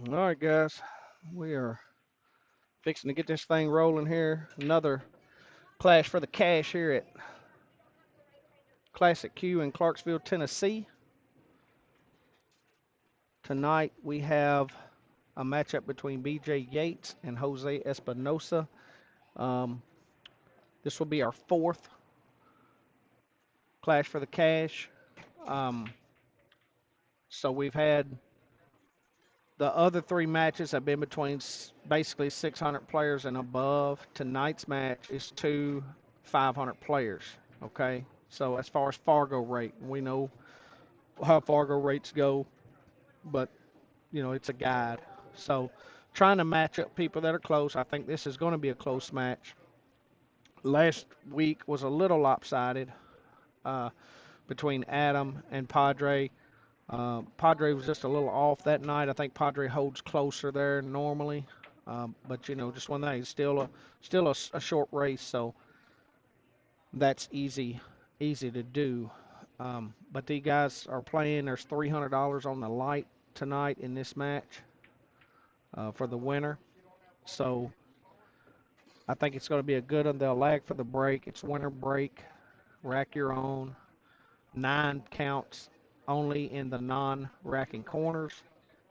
All right, guys, we are fixing to get this thing rolling here. Another clash for the cash here at Classic Q in Clarksville, Tennessee. Tonight we have a matchup between BJ Yates and Jose Espinosa. Um, this will be our fourth clash for the cash. Um, so we've had the other three matches have been between basically 600 players and above. Tonight's match is two 500 players. Okay, so as far as Fargo rate, we know how Fargo rates go, but it's a guide. So trying to match up people that are close. I think this is going to be a close match. Last week was a little lopsided uh, between Adam and Padre. Padre was just a little off that night. I think Padre holds closer there normally, but just one thing. Still a short race, so that's easy to do. But these guys are playing. There's $300 on the light tonight in this match for the winner. So I think it's going to be a good one. They'll lag for the break. It's winner break. Rack your own. 9 counts only in the non-racking corners.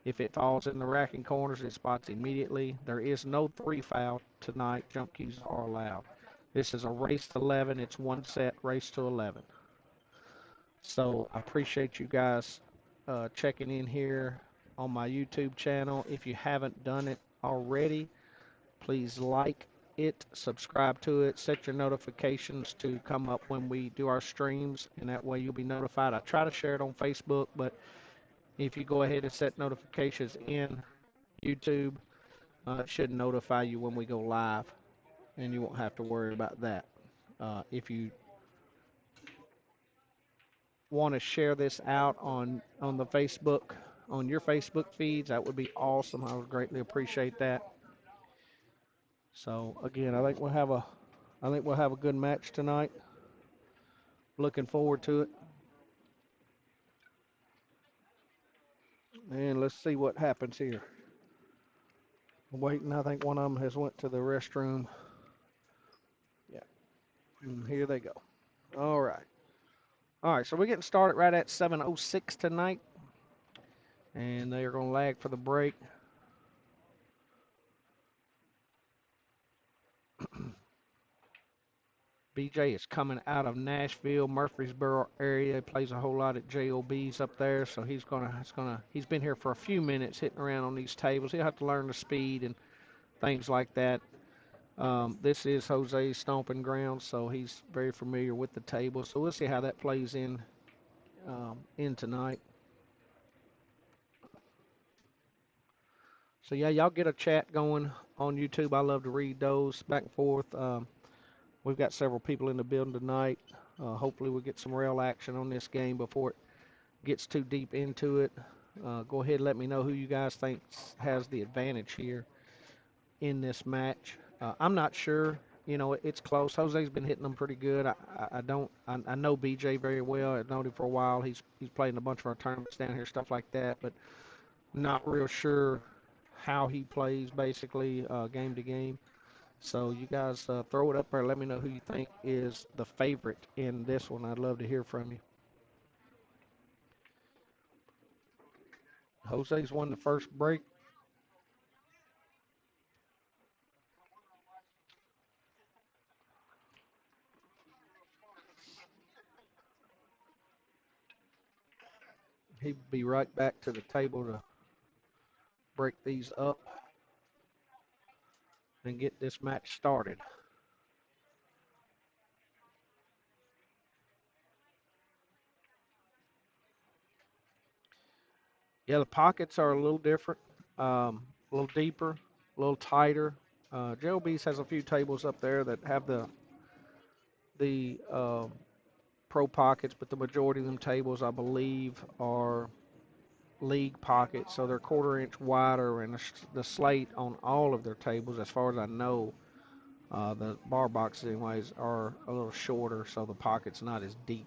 If it falls in the racking corners, it spots immediately. There is no 3 foul tonight. Jump cues are allowed. This is a race to 11. It's one set, race to 11. So I appreciate you guys checking in here on my YouTube channel. If you haven't done it already, please like it, subscribe to it, set your notifications to come up when we do our streams, and that way you'll be notified. I try to share it on Facebook, but if you go ahead and set notifications in YouTube, it should notify you when we go live, and you won't have to worry about that. If you want to share this out on the Facebook, on your Facebook feeds, that would be awesome. I would greatly appreciate that. So again, I think we'll have a good match tonight. Looking forward to it. And let's see what happens here. Waiting, I think one of them has went to the restroom. Yeah, and here they go. All right. All right, so we're getting started right at 7:06 tonight. And they are going to lag for the break. BJ is coming out of Nashville, Murfreesboro area. He plays a whole lot at JOBs up there, so he's been here for a few minutes hitting around on these tables. He'll have to learn the speed and things like that. This is Jose's stomping ground, so he's very familiar with the table. So we'll see how that plays in tonight. So yeah, y'all get a chat going on YouTube. I love to read those back and forth. We've got several people in the building tonight. Hopefully we'll get some real action on this game before it gets too deep into it. Go ahead and let me know who you guys think has the advantage here in this match. I'm not sure. It's close. Jose's been hitting them pretty good. I know BJ very well. I've known him for a while. He's played in a bunch of our tournaments down here, stuff like that, but not real sure how he plays basically game to game. So you guys throw it up there. Let me know who you think is the favorite in this one. I'd love to hear from you. Jose's won the first break. He'll be right back to the table to break these up and get this match started. Yeah, the pockets are a little different, a little deeper, a little tighter. JLB's has a few tables up there that have the pro pockets, but the majority of them tables, I believe, are league pockets, so they're quarter-inch wider, and the slate on all of their tables, as far as I know, the bar boxes anyways, are a little shorter, so the pocket's not as deep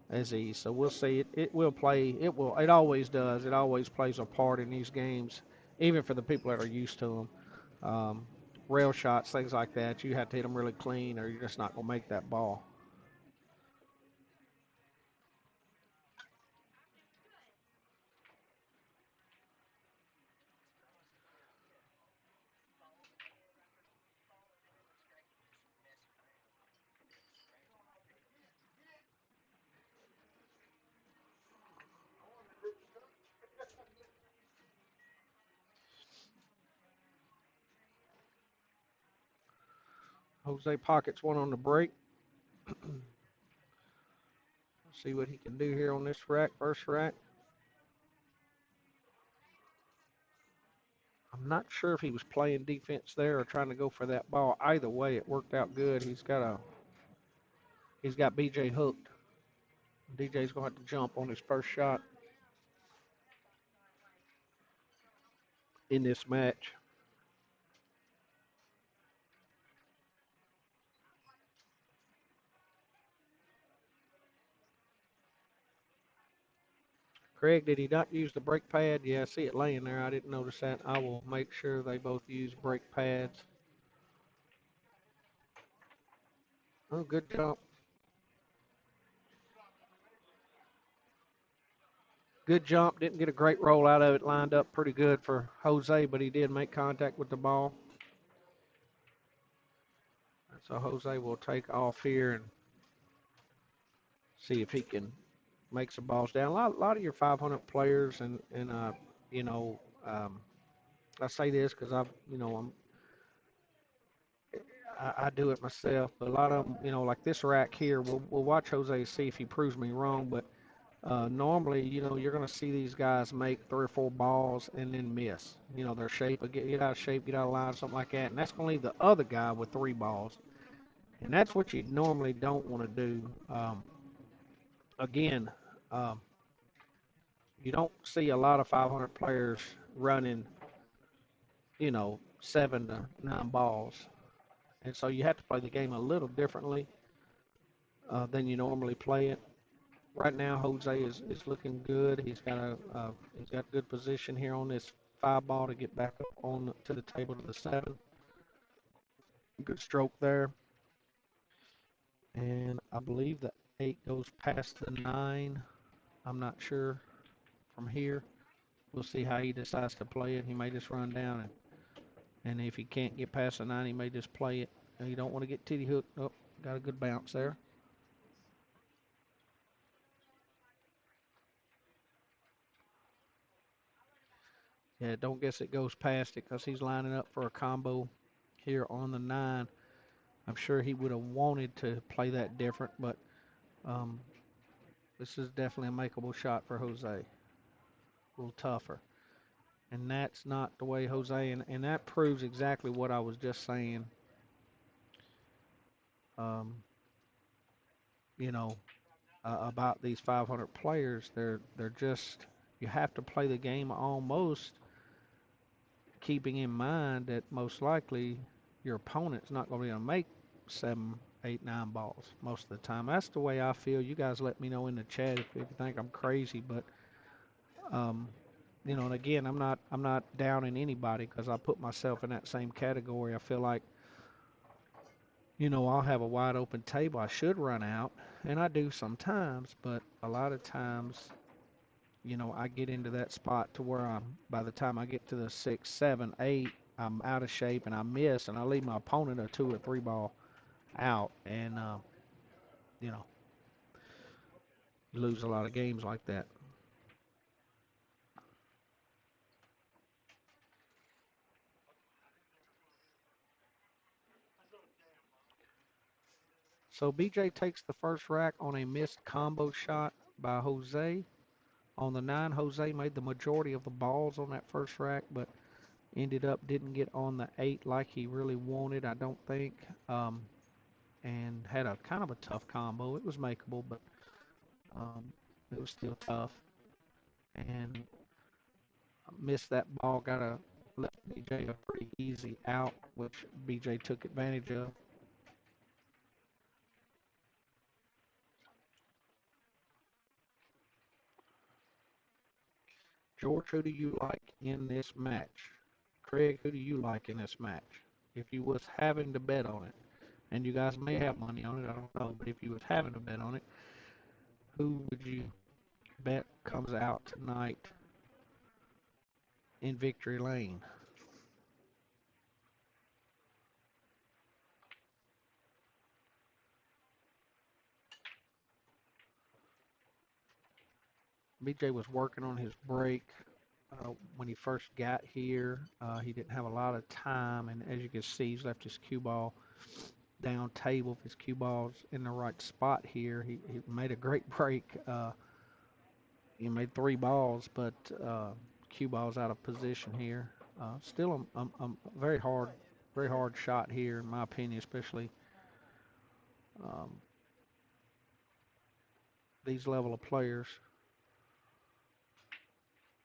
as these. So we'll see. It will play. It always does. It always plays a part in these games even for the people that are used to them. Rail shots, things like that, you have to hit them really clean, or you're just not gonna make that ball. Jose pockets one on the break. See what he can do here on this rack, first rack. I'm not sure if he was playing defense there or trying to go for that ball. Either way, it worked out good. He's got BJ hooked. DJ's gonna have to jump on his first shot in this match. Craig, did he not use the brake pad? Yeah, I see it laying there. I didn't notice that. I will make sure they both use brake pads. Oh, good jump. Good jump. Didn't get a great roll out of it. Lined up pretty good for Jose, but he did make contact with the ball. So Jose will take off here and see if he can make some balls down. A lot of your 500 players and you know, I say this because I do it myself, but a lot of them, like this rack here, we'll watch Jose see if he proves me wrong, but normally, you're going to see these guys make 3 or 4 balls and then miss. Their shape, get out of shape, get out of line, something like that, and that's going to leave the other guy with 3 balls, and that's what you normally don't want to do. Again, um, you don't see a lot of 500 players running, 7 to 9 balls, and so you have to play the game a little differently than you normally play it. Right now, Jose is looking good. He's got good position here on this 5 ball to get back up on to the table to the 7. Good stroke there, and I believe the 8 goes past the 9. I'm not sure from here. We'll see how he decides to play it. He may just run down and if he can't get past the 9, he may just play it. And you don't want to get titty hooked. Oh, got a good bounce there. Yeah, don't guess it goes past it because he's lining up for a combo here on the 9. I'm sure he would have wanted to play that different, but um, this is definitely a makeable shot for Jose. A little tougher. And that's not the way Jose, and that proves exactly what I was just saying. Um, you know, about these 500 players, they're just you have to play the game almost keeping in mind that most likely your opponent's not going to be able to make 7, 8, 9 balls most of the time. That's the way I feel. You guys let me know in the chat if you think I'm crazy, but um, and again, I'm not downing anybody because I put myself in that same category. I feel like I'll have a wide open table. I should run out, and I do sometimes, but a lot of times I get into that spot to where by the time I get to the 6, 7, 8, I'm out of shape and I miss and I leave my opponent a 2 or 3 ball out, and you know, you lose a lot of games like that. So BJ takes the first rack on a missed combo shot by Jose. On the 9, Jose made the majority of the balls on that first rack, but ended up didn't get on the 8 like he really wanted, I don't think, and had a kind of a tough combo. It was makeable, but um, it was still tough. And missed that ball, got a left BJ a pretty easy out, which BJ took advantage of. George, who do you like in this match? Craig, who do you like in this match? If you was having to bet on it, and you guys may have money on it, I don't know, but if you was having to bet on it, who would you bet comes out tonight in victory lane? BJ was working on his break when he first got here. He didn't have a lot of time, and as you can see, he's left his cue ball down table. If his cue ball's in the right spot here, he made a great break. He made three balls, but cue ball's out of position here. Still a very hard shot here, in my opinion, especially um, these level of players.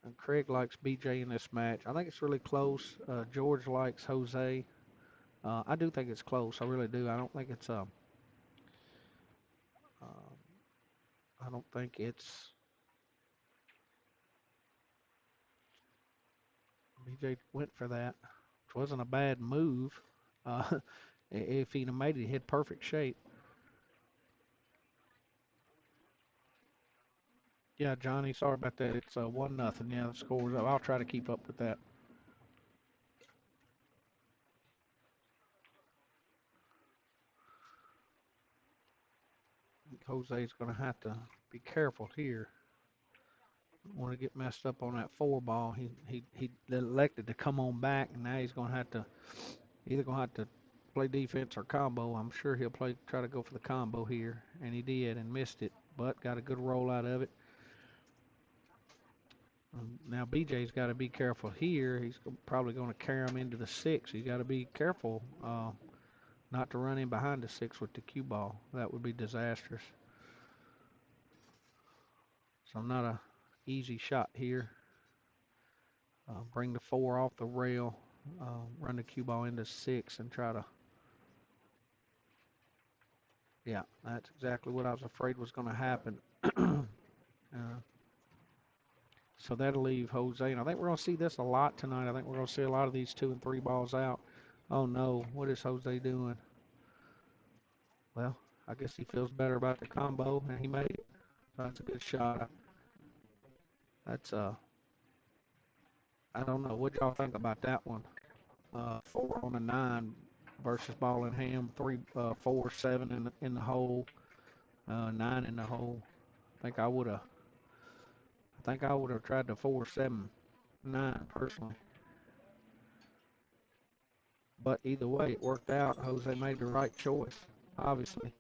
And Craig likes BJ in this match. I think it's really close. George likes Jose. I do think it's close. I really do. I don't think it's uh, I don't think it's. BJ went for that, which wasn't a bad move. Uh, if he'd have made it, he hit perfect shape. Yeah, Johnny, sorry about that. It's 1-0. Yeah, the score's up. I'll try to keep up with that. Jose's going to have to be careful here. Don't want to get messed up on that four ball. He elected to come on back, and now he's going to have to either going to have to play defense or combo. I'm sure he'll try to go for the combo here, and he did and missed it, but got a good roll out of it. Now BJ's got to be careful here. He's probably going to carry him into the six. He's got to be careful not to run in behind the six with the cue ball. That would be disastrous. So not a easy shot here. Bring the four off the rail, run the cue ball into six, and try to. Yeah, that's exactly what I was afraid was going to happen. So that'll leave Jose. And I think we're going to see this a lot tonight. I think we're going to see a lot of these 2 and 3 balls out. Oh no, what is Jose doing? Well, I guess he feels better about the combo, and he made it. That's a good shot. That's I don't know. What y'all think about that one? 4 on a 9 versus ball in hand. 3, 4, 7 in the hole. 9 in the hole. I think I would have. I think I would have tried the 4, 7, 9 personally. But either way, it worked out. Jose made the right choice, obviously.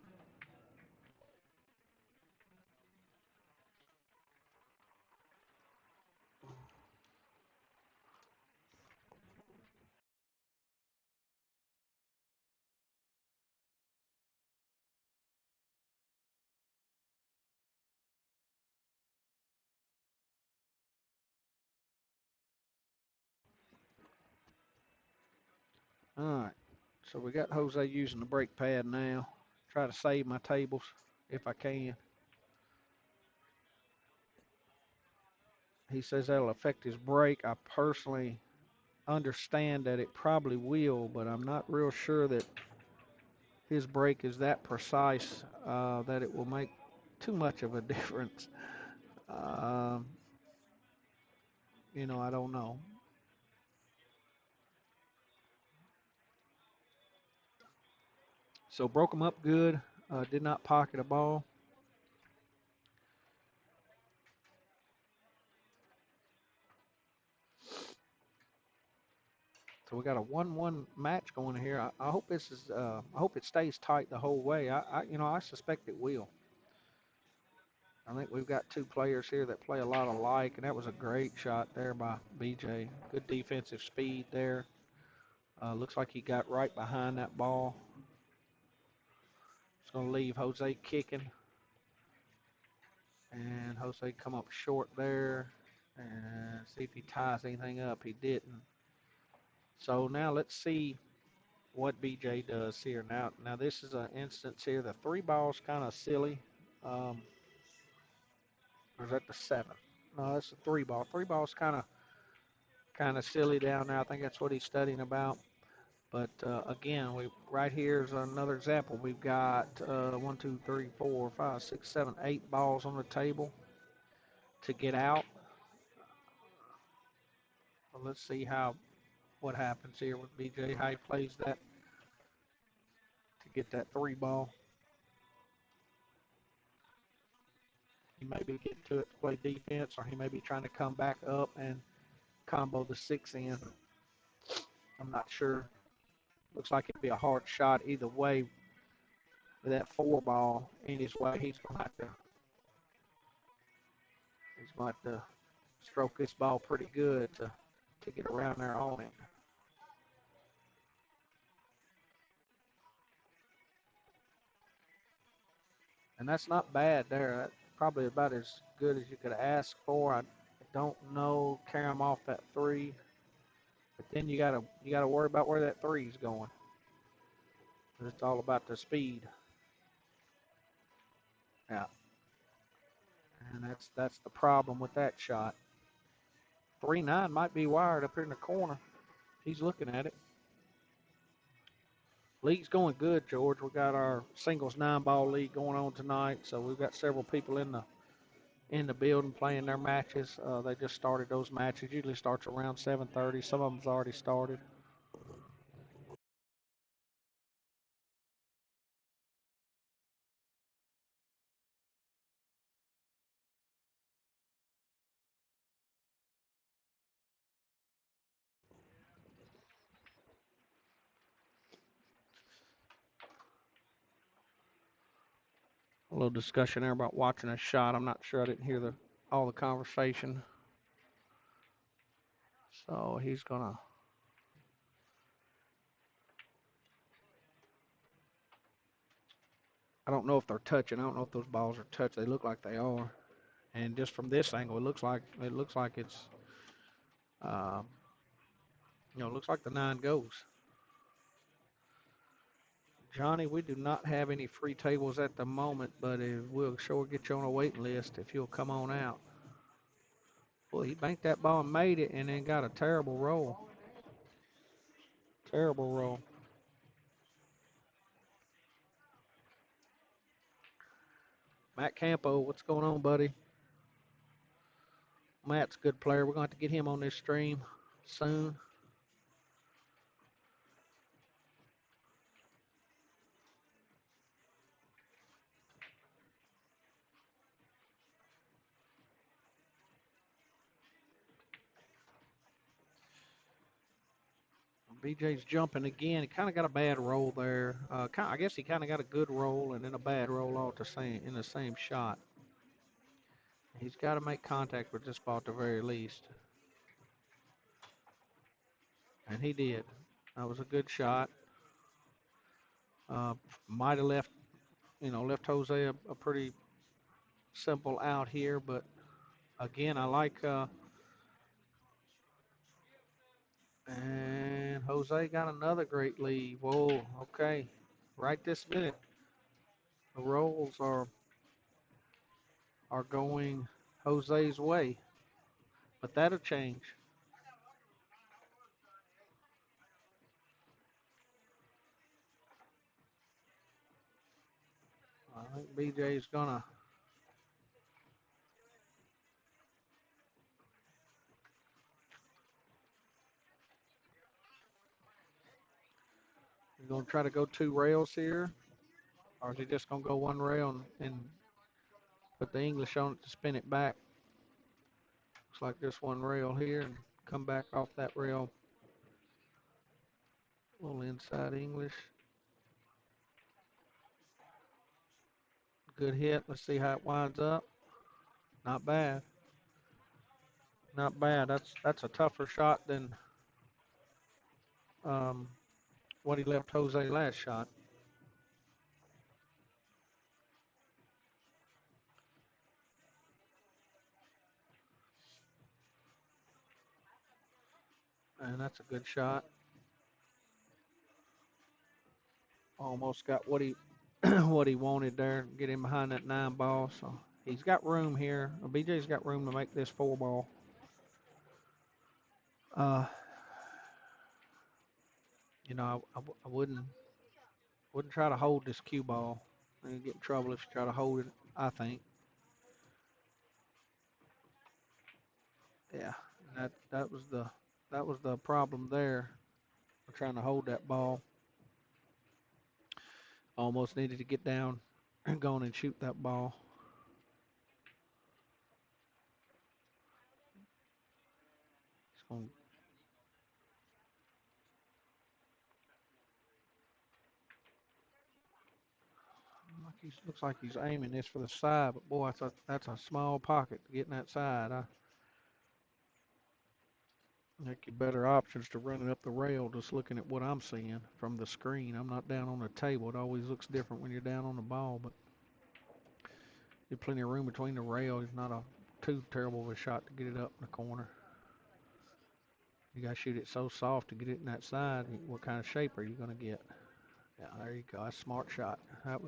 All right. So we got Jose using the brake pad now. Try to save my tables if I can. He says that'll affect his break. I personally understand that it probably will, but I'm not real sure that his break is that precise that it will make too much of a difference. Um, I don't know. So broke him up good. Did not pocket a ball. So we got a 1-1 match going here. I hope this is. I hope it stays tight the whole way. I suspect it will. I think we've got two players here that play a lot alike, and that was a great shot there by BJ. Good defensive speed there. Looks like he got right behind that ball. It's going to leave Jose kicking, and Jose come up short there, and see if he ties anything up. He didn't. So now let's see what BJ does here. Now this is an instance here. The 3 ball's kind of silly. Or is that the 7? No, that's a three ball. Three ball's kind of silly down there. I think that's what he's studying about. But again, we right here is another example. We've got one, two, three, four, five, six, seven, 8 balls on the table to get out. Well, let's see how what happens here with BJ. How he plays that to get that three ball. He may be getting to it to play defense, or he may be trying to come back up and combo the six in. I'm not sure. Looks like it'd be a hard shot either way with that four ball in his way. He's going to stroke this ball pretty good to get around there on it. And that's not bad there. That's probably about as good as you could ask for. I don't know, carry him off that three, but then you gotta worry about where that three is going. It's all about the speed. Yeah, and that's the problem with that shot. 3-9 might be wired up here in the corner. He's looking at it. League's going good, George. We got our singles 9-ball league going on tonight, so we've got several people in the building playing their matches. They just started those matches. Usually starts around 7:30. Some of them's already started. A little discussion there about watching a shot. I'm not sure. I didn't hear all the conversation. So he's gonna. I don't know if they're touching. I don't know if those balls are touched. They look like they are. And just from this angle, it looks like it's. Um, it looks like the nine goes. Johnny, we do not have any free tables at the moment, but we'll sure get you on a waiting list if you'll come on out. Well, he banked that ball and made it, and then got a terrible roll. Terrible roll. Matt Campo, what's going on, buddy? Matt's a good player. We're going to have to get him on this stream soon. BJ's jumping again. He kind of got a bad roll there. I guess he kind of got a good roll and then a bad roll all in the same shot. He's got to make contact with this ball at the very least, and he did. That was a good shot. Uh, Might have left Jose a pretty simple out here, but again, I like. And Jose got another great lead. Whoa, okay. Right this minute, the rolls are going Jose's way, but that'll change. I think BJ's gonna. He's gonna try to go 2 rails here, or is he just gonna go 1 rail and put the English on it to spin it back? Looks like just 1 rail here and come back off that rail. A little inside English. Good hit. Let's see how it winds up. Not bad. Not bad. That's a tougher shot than um, what he left Jose last shot. And that's a good shot. Almost got what he what he wanted there. Get him behind that 9 ball. So He's got room here. BJ's got room to make this four ball. Uh, I wouldn't try to hold this cue ball. You get in trouble if you try to hold it. I think. Yeah, that was the problem there. We're trying to hold that ball. Almost needed to get down and go on and shoot that ball. It's going looks like he's aiming this for the side, but boy, that's a small pocket to get in that side. I think your better options to running up the rail just looking at what I'm seeing from the screen. I'm not down on the table. It always looks different when you're down on the ball, but there's plenty of room between the rail. It's not a too terrible of a shot to get it up in the corner. You got to shoot it so soft to get it in that side. What kind of shape are you going to get? Yeah, there you go. That's a smart shot. That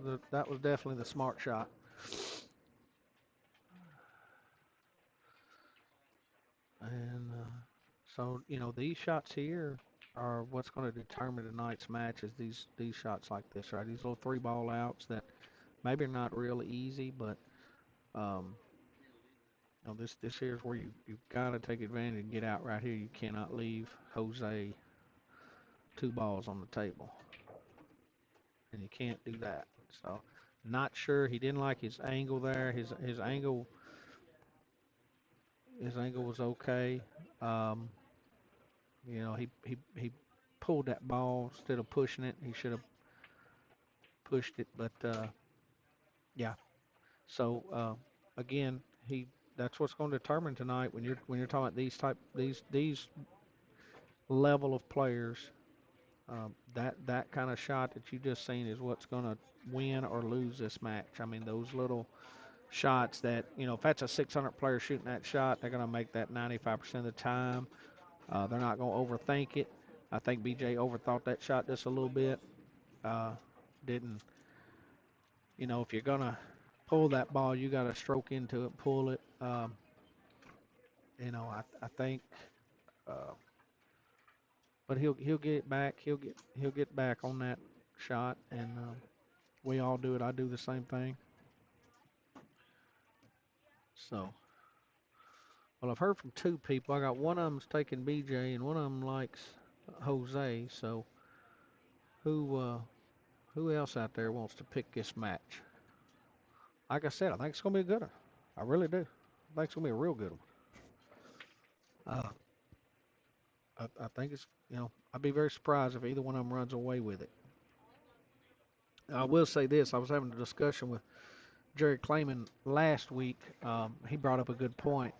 was definitely the smart shot. And so these shots here are what's going to determine tonight's match. Is these shots like this, right? These little three ball outs that maybe are not real easy, but um, this here is where you got to take advantage and get out right here. You cannot leave Jose two balls on the table, and you can't do that. So, not sure. He didn't like his angle there. His angle was okay. Um, he pulled that ball instead of pushing it. He should have pushed it, but yeah. So again, he that's what's going to determine tonight when you're talking about these level of players. That kind of shot that you just seen is what's going to win or lose this match. I mean, those little shots that if that's a 600 player shooting that shot, they're going to make that 95% of the time. They're not going to overthink it. I think BJ overthought that shot just a little bit. Uh, didn't if you're gonna pull that ball, you got to stroke into it, pull it. I think, uh, but he'll get it back. He'll get back on that shot, and we all do it. I do the same thing. So, well, I've heard from two people. I got one of them's taking BJ, and one of them likes Jose. So, who uh, who else out there wants to pick this match? Like I said, I think it's gonna be a good one. I really do. I think it's gonna be a real good one. Uh, I think I'd be very surprised if either one of them runs away with it. I will say this: I was having a discussion with Jerry Clayman last week. He brought up a good point.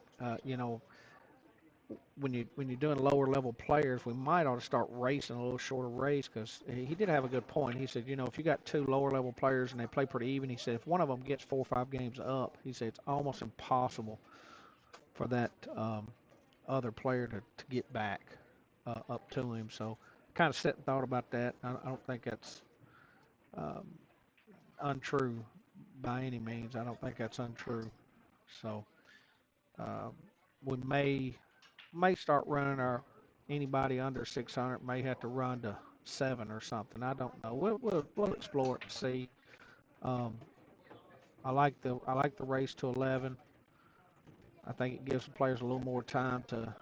When you're doing lower level players, we might ought to start racing a little shorter race because he did have a good point. He said, if you got two lower level players and they play pretty even, he said if one of them gets 4 or 5 games up, he said it's almost impossible for that other player to get back up to him. So kind of sat and thought about that. I don't think that's um, untrue by any means. I don't think that's untrue. So um, we may start running our anybody under 600 may have to run to 7 or something. I don't know. We'll explore it and see. Um, I like the race to 11. I think it gives the players a little more time to,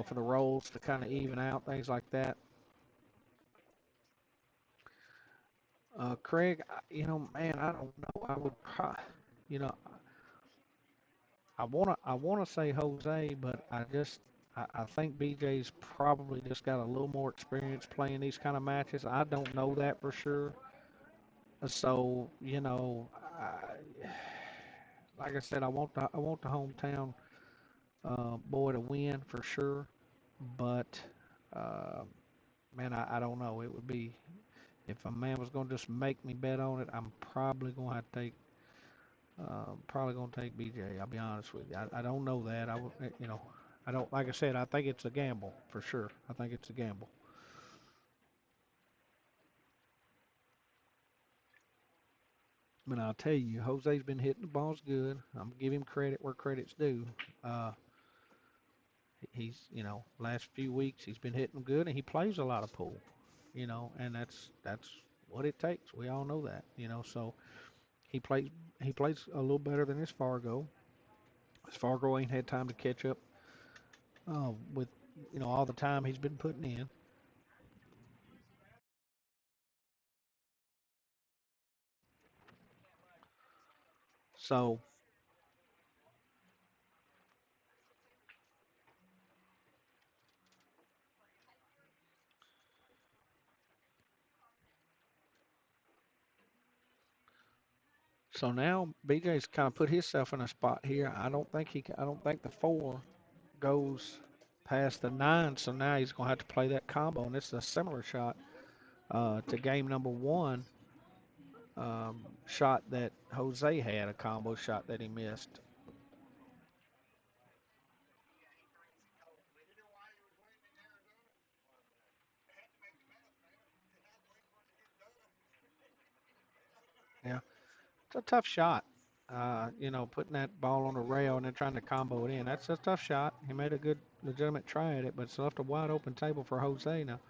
for the rolls to kind of even out things like that. Craig, man, I don't know. You know, I wanna say Jose, but I think BJ's probably just got a little more experience playing these kind of matches. I don't know that for sure. So like I said, I want the hometown boy to win for sure. But uh, man, I don't know. It would be if a man was going to just make me bet on it, I'm probably going to take BJ. I'll be honest with you. I don't know that. I don't. Like I said, I think it's a gamble for sure. I think it's a gamble. But I'll tell you, Jose's been hitting the balls good. I'm gonna give him credit where credit's due. Uh, he's, last few weeks he's been hitting them good, and he plays a lot of pool, and that's what it takes. We all know that, So he plays he plays a little better than his Fargo. His Fargo ain't had time to catch up with all the time he's been putting in. So now BJ's kind of put himself in a spot here. I don't think the four goes past the nine. So now he's gonna have to play that combo, and it's a similar shot to game number one shot that Jose had, a combo shot that he missed. Yeah, it's a tough shot. Putting that ball on the rail and then trying to combo it in. That's a tough shot. He made a good, legitimate try at it, but it's left a wide open table for Jose now.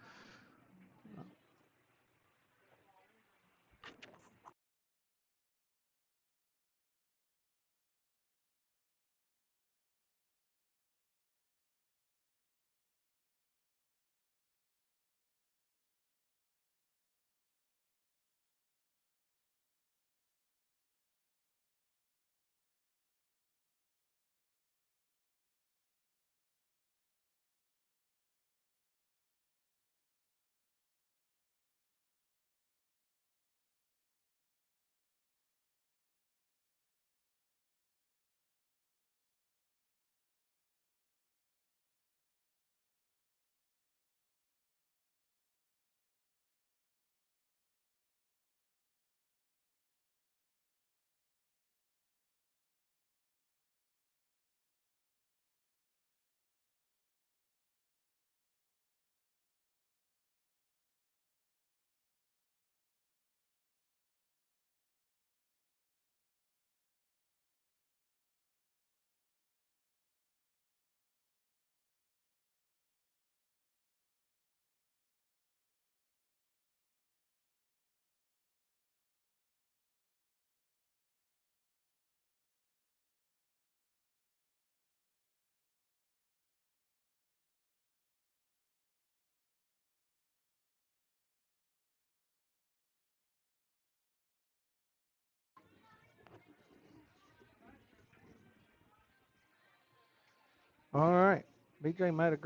All right, BJ made a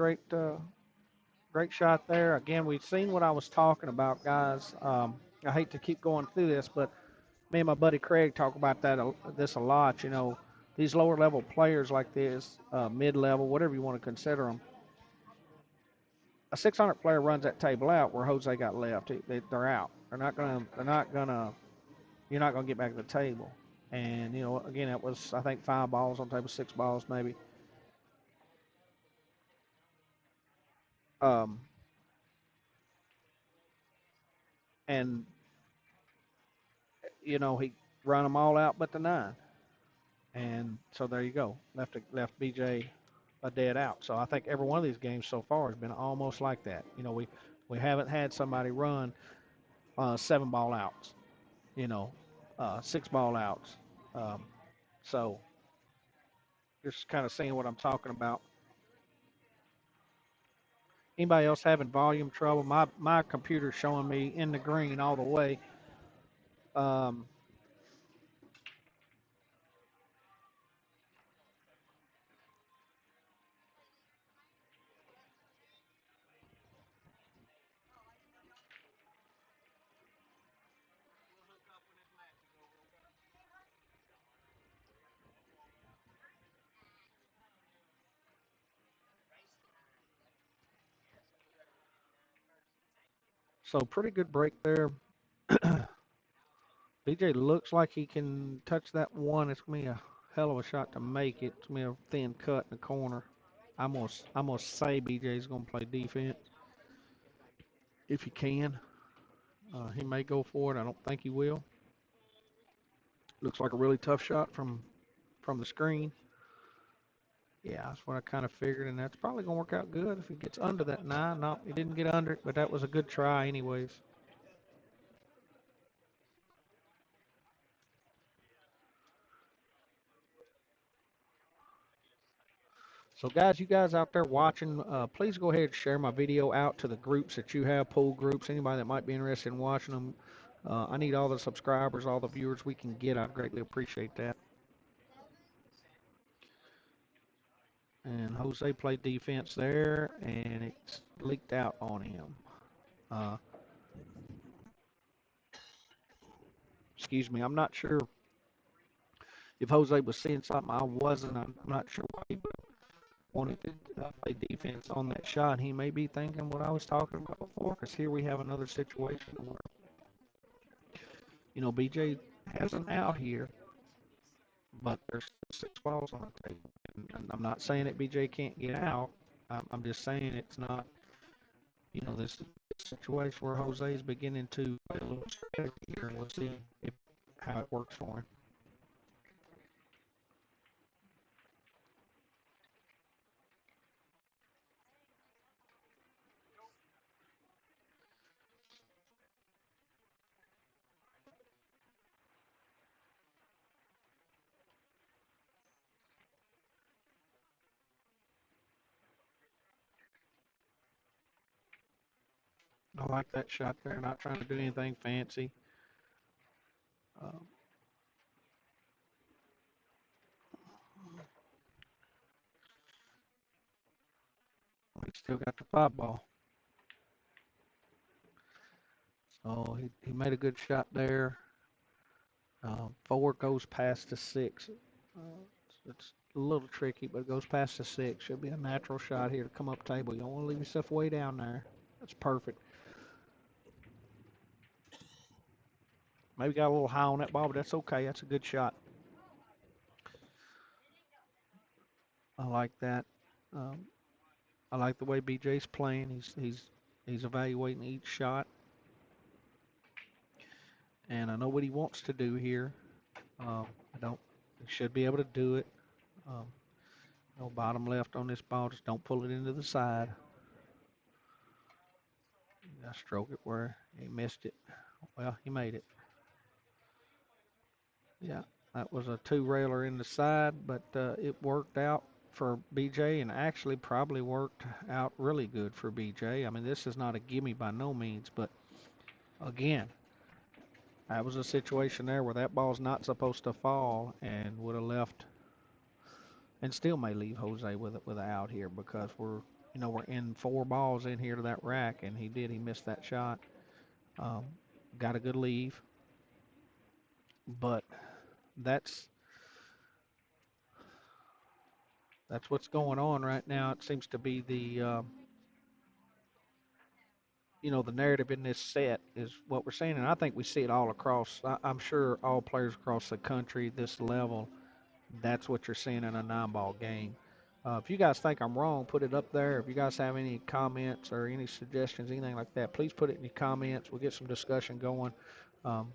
great shot there. Again, we've seen what I was talking about, guys. I hate to keep going through this, but me and my buddy Craig talk about this a lot. These lower level players like this, mid level, whatever you want to consider them. A 600 player runs that table out where Jose got left. They're out. They're not gonna. They're not gonna. You're not gonna get back to the table. And again, it was I think 5 balls on the table, 6 balls maybe. Um, and he run them all out but the nine. And so there you go. Left BJ a dead out. So I think every one of these games so far has been almost like that. We haven't had somebody run 7 ball outs. You know, 6 ball outs. Um, so just kind of seeing what I'm talking about. Anybody else having volume trouble? My computer's showing me in the green all the way. Um, so pretty good break there. BJ looks like he can touch that one. It's gonna be a hell of a shot to make it. It's gonna be a thin cut in the corner. I'm gonna say BJ's gonna play defense if he can. He may go for it. I don't think he will. Looks like a really tough shot from the screen. Yeah, that's what I kind of figured, and that's probably gonna work out good if he gets under that 9. No, he didn't get under it, but that was a good try anyways. So guys, you guys out there watching, please go ahead and share my video out to the groups that you have, pool groups, anybody that might be interested in watching them. I need all the subscribers, all the viewers we can get. I'd greatly appreciate that. And Jose played defense there, and it's leaked out on him. Uh, excuse me, I'm not sure if Jose was seeing something I wasn't. I'm not sure why he wanted to play defense on that shot. He may be thinking what I was talking about before, because here we have another situation where, BJ has an out here, but there's 6 balls on the table. And I'm not saying that BJ can't get out. I'm just saying it's not, this situation where Jose is beginning to play a little strategy here, and we'll see how it works for him. I like that shot there. Not trying to do anything fancy. Um, he still got the 5 ball. So he made a good shot there. 4 goes past the 6. It's a little tricky, but it goes past the 6. Should be a natural shot here to come up table. You don't want to leave yourself way down there. That's perfect. Maybe got a little high on that ball, but that's okay. That's a good shot. I like that. Um, I like the way BJ's playing. He's evaluating each shot, and I know what he wants to do here. I don't. He should be able to do it. Um, no bottom left on this ball. Just don't pull it into the side. I stroke it where he missed it. Well, he made it. Yeah, that was a 2-railer in the side, but it worked out for BJ, and actually probably worked out really good for BJ. I mean, this is not a gimme by no means, but again, that was a situation there where that ball's not supposed to fall and would have left, and still may leave Jose with an out here, because we're in 4 balls in here to that rack, and he missed that shot. Um, got a good leave, but that's that's what's going on right now. It seems to be the narrative in this set is what we're seeing, and I think we see it all across. I'm sure all players across the country, this level, that's what you're seeing in a 9-ball game. If you guys think I'm wrong, put it up there. If you guys have any comments or any suggestions, anything like that, please put it in your comments. We'll get some discussion going. Um,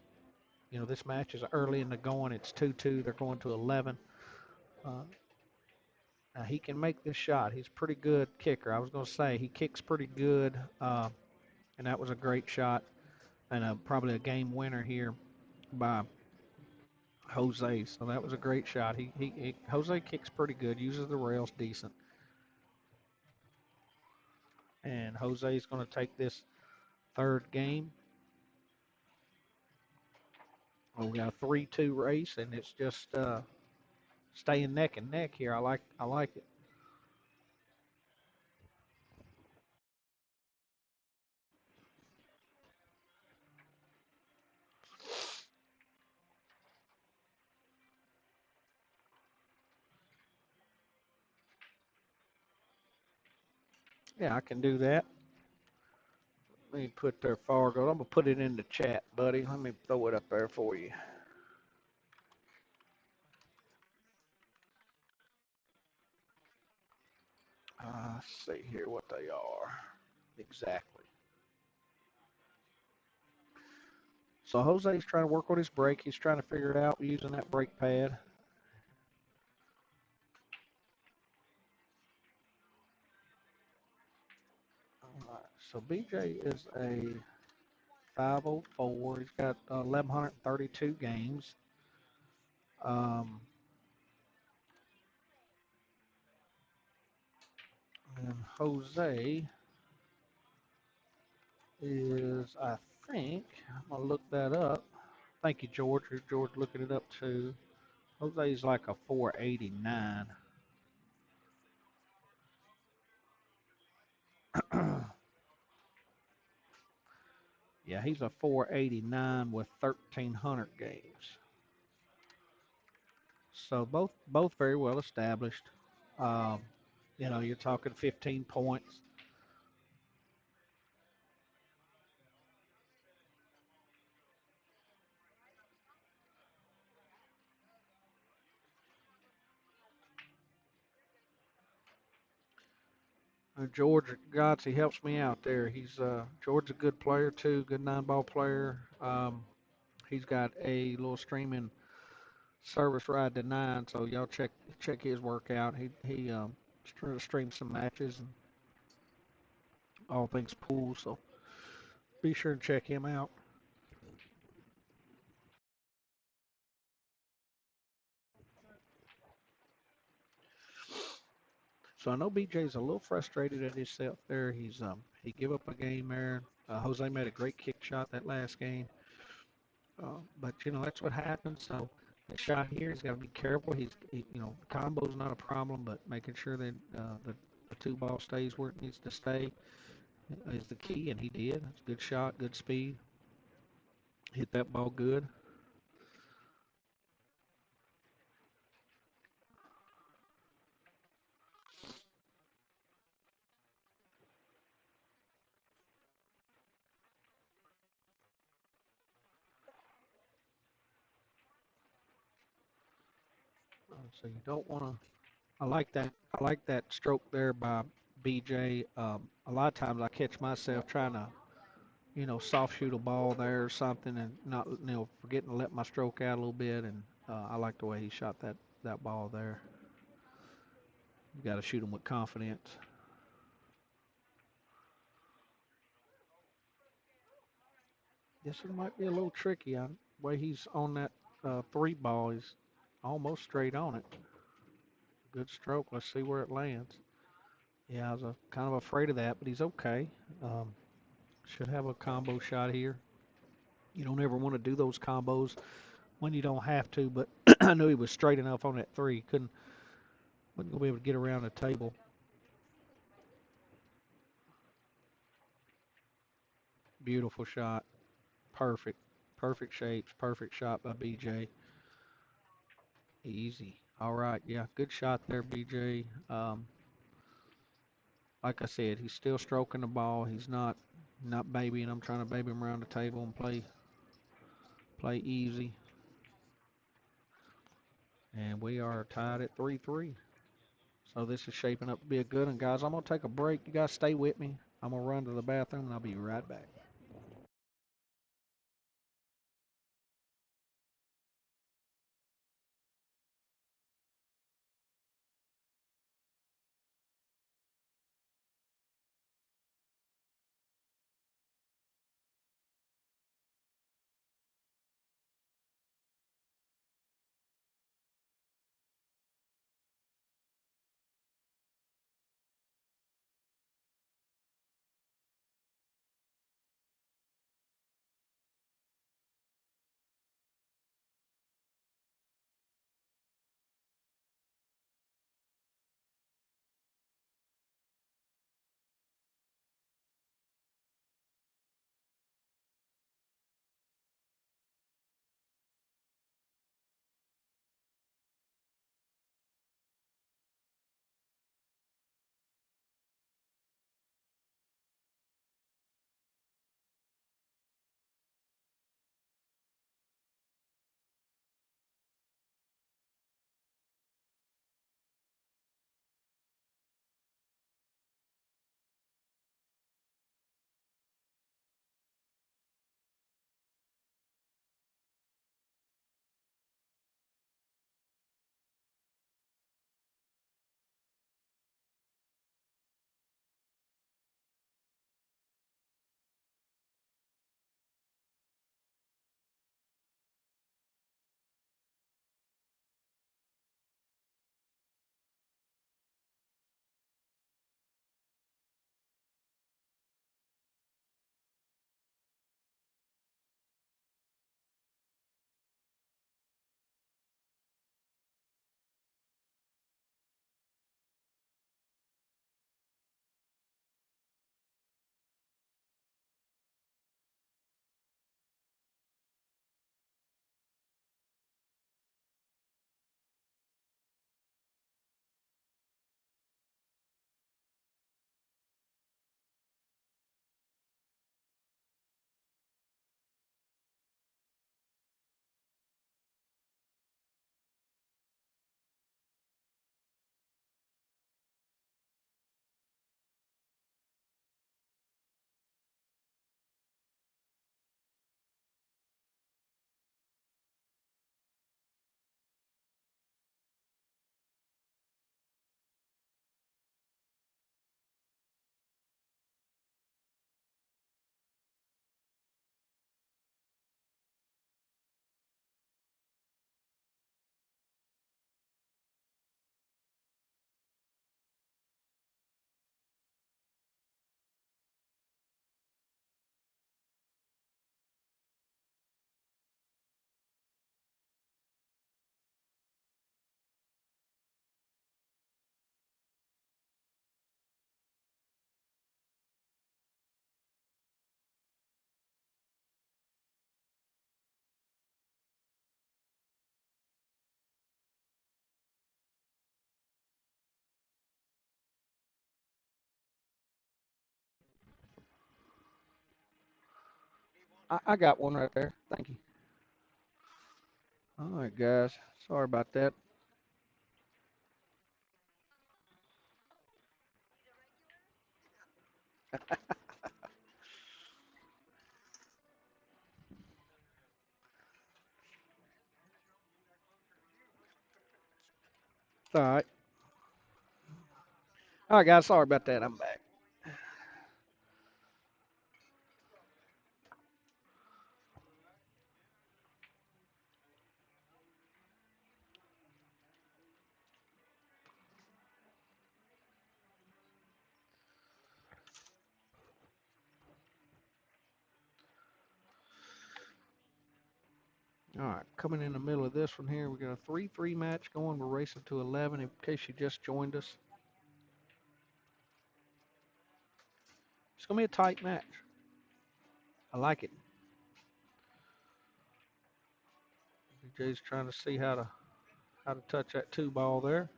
this match is early in the going. It's 2-2. They're going to 11. Uh, Now he can make this shot. He's a pretty good kicker. I was going to say he kicks pretty good, and that was a great shot and probably a game winner here by Jose. So that was a great shot. Jose kicks pretty good, uses the rails decent, and Jose is going to take this 3rd game. Well, we got a 3-2 race, and it's just staying neck and neck here. I like it. Yeah, I can do that. Let me put their Fargo. I'm gonna put it in the chat, buddy. Let me throw it up there for you. See here what they are exactly. So Jose's trying to work on his brake. He's trying to figure it out using that brake pad. All right, so BJ is a 504. He's got 1,132 games. Um, and Jose is, I think, I'm going to look that up. Thank you, George. George looking it up too. Jose's like a 489. Yeah, he's a 489 with 1,300 games. So both very well established. Um, you're talking 15 points. George Gotts, he helps me out there. He's George's a good player too, good 9-ball player. He's got a little streaming service ride to 9, so y'all check his work out. He streams some matches and all things pool, so be sure and check him out. So I know BJ's a little frustrated at himself there. He give up a game there. Jose made a great kick shot that last game, but that's what happens. So that shot here, he's got to be careful. Combo's not a problem, but making sure that the two ball stays where it needs to stay is the key, and he did. It's a good shot, good speed, hit that ball good. So you don't want to. I like that. I like that stroke there by BJ. A lot of times I catch myself trying to soft shoot a ball there or something and not, forgetting to let my stroke out a little bit. And I like the way he shot that ball there. You got to shoot him with confidence. Yes, it might be a little tricky. The way he's on that 3 ball, he's almost straight on it. Good stroke. Let's see where it lands. Yeah, I was kind of afraid of that, but he's okay. Um, should have a combo shot here. You don't ever want to do those combos when you don't have to, but I knew he was straight enough on that 3. He wasn't going to be able to get around the table. Beautiful shot. Perfect. Perfect shapes. Perfect shot by BJ. Easy. All right. Yeah. Good shot there, BJ. Like I said, he's still stroking the ball. He's not babying. I'm trying to baby him around the table and play easy. And we are tied at 3-3. So this is shaping up to be a good one, guys. I'm gonna take a break. You guys stay with me. I'm gonna run to the bathroom and I'll be right back. I got one right there. Thank you. All right, guys. Sorry about that. All right. All right, guys. Sorry about that. I'm back. All right. Coming in the middle of this one here, we got a 3-3 match going. We're racing to 11. In case you just joined us, it's gonna be a tight match. I like it. BJ's trying to see how to touch that two ball there.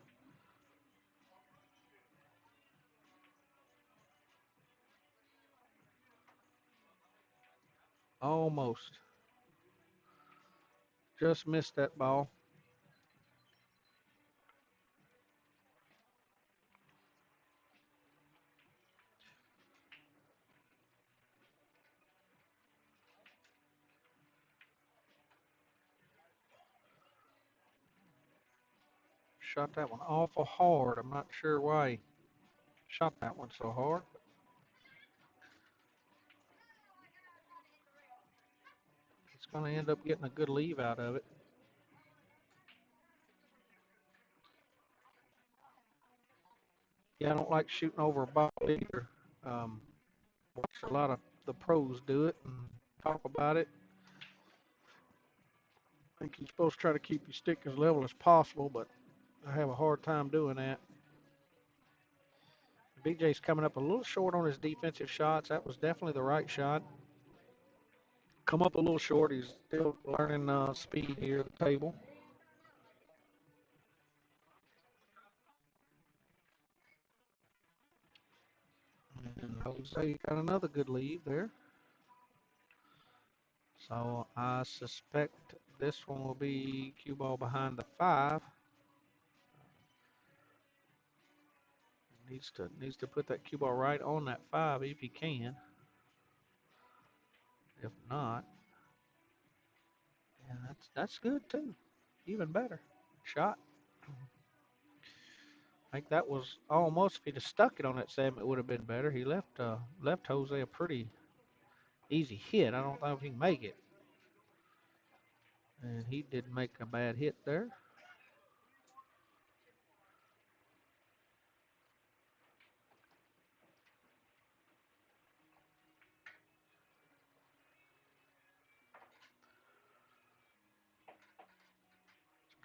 Almost. Just missed that ball. Shot that one awful hard. I'm not sure why he shot that one so hard. He's going to end up getting a good leave out of it. Yeah, I don't like shooting over a ball either. Um, watch a lot of the pros do it and talk about it. I think you're supposed to try to keep your stick as level as possible, but I have a hard time doing that. BJ's coming up a little short on his defensive shots. That was definitely the right shot. Come up a little short. He's still learning speed here at the table. And Jose got another good lead there. So I suspect this one will be cue ball behind the 5. Needs to put that cue ball right on that 5 if he can. If not, yeah, that's good too. Even better. Shot. I think that was almost, if he'd have stuck it on that 7, it would have been better. He left Jose a pretty easy hit. I don't know if he can make it. And he did make a bad hit there.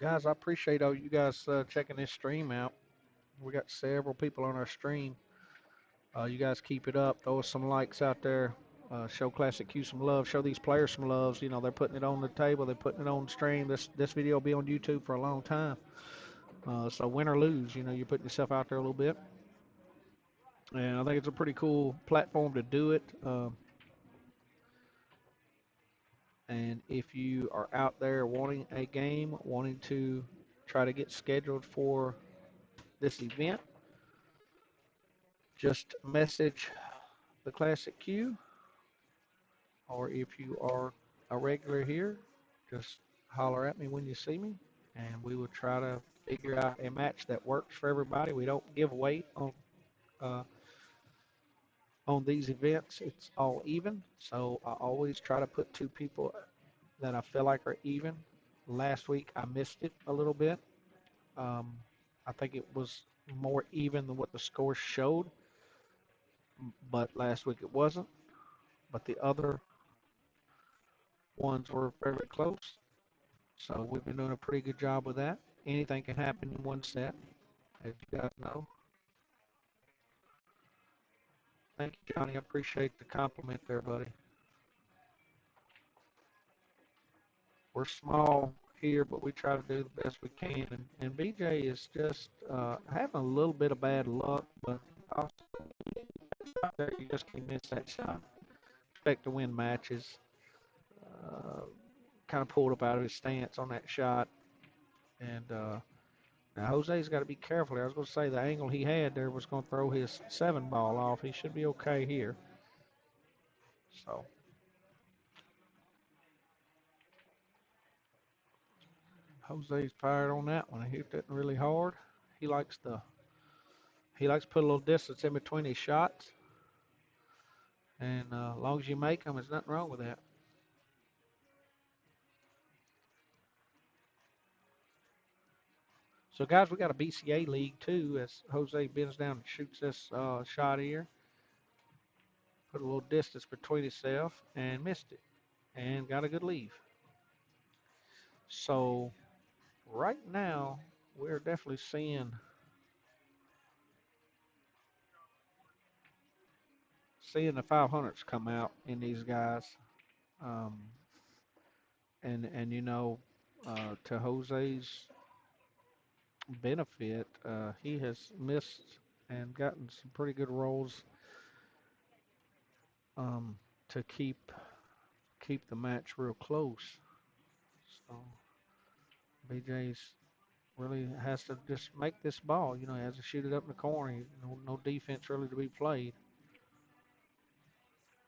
Guys, I appreciate all you guys checking this stream out. We got several people on our stream. You guys keep it up. Throw us some likes out there. Show Classic Q some love. Show these players some loves. You know, they're putting it on the table. They're putting it on the stream. This video will be on YouTube for a long time. So win or lose, you know, you're putting yourself out there a little bit. And I think it's a pretty cool platform to do it. And if you are out there wanting a game, wanting to try to get scheduled for this event, just message the Classic Q, or if you are a regular here, just holler at me when you see me, and we will try to figure out a match that works for everybody. We don't give weight uh, on these events. It's all even, so I always try to put two people that I feel like are even. Last week I missed it a little bit. Um, I think it was more even than what the score showed, but last week it wasn't. But the other ones were very close. So we've been doing a pretty good job with that. Anything can happen in one set, as you guys know. Thank you, Johnny. I appreciate the compliment there, buddy. We're small here, but we try to do the best we can. And BJ is just having a little bit of bad luck, but also out there, you just can't miss that shot. Expect to win matches. kind of pulled up out of his stance on that shot. And now Jose's got to be careful here. I was going to say the angle he had there was going to throw his 7 ball off. He should be okay here. So Jose's fired on that one. He hit it really hard. He likes to put a little distance in between his shots, and as long as you make them, there's nothing wrong with that. So guys, we got a BCA league too. As Jose bends down and shoots this shot here, put a little distance between himself and missed it, and got a good leave. So right now, we're definitely seeing the 500s come out in these guys, um, and to Jose's benefit, he has missed and gotten some pretty good rolls um, to keep the match real close. So BJ's really has to just make this ball. He has to shoot it up in the corner. No defense really to be played.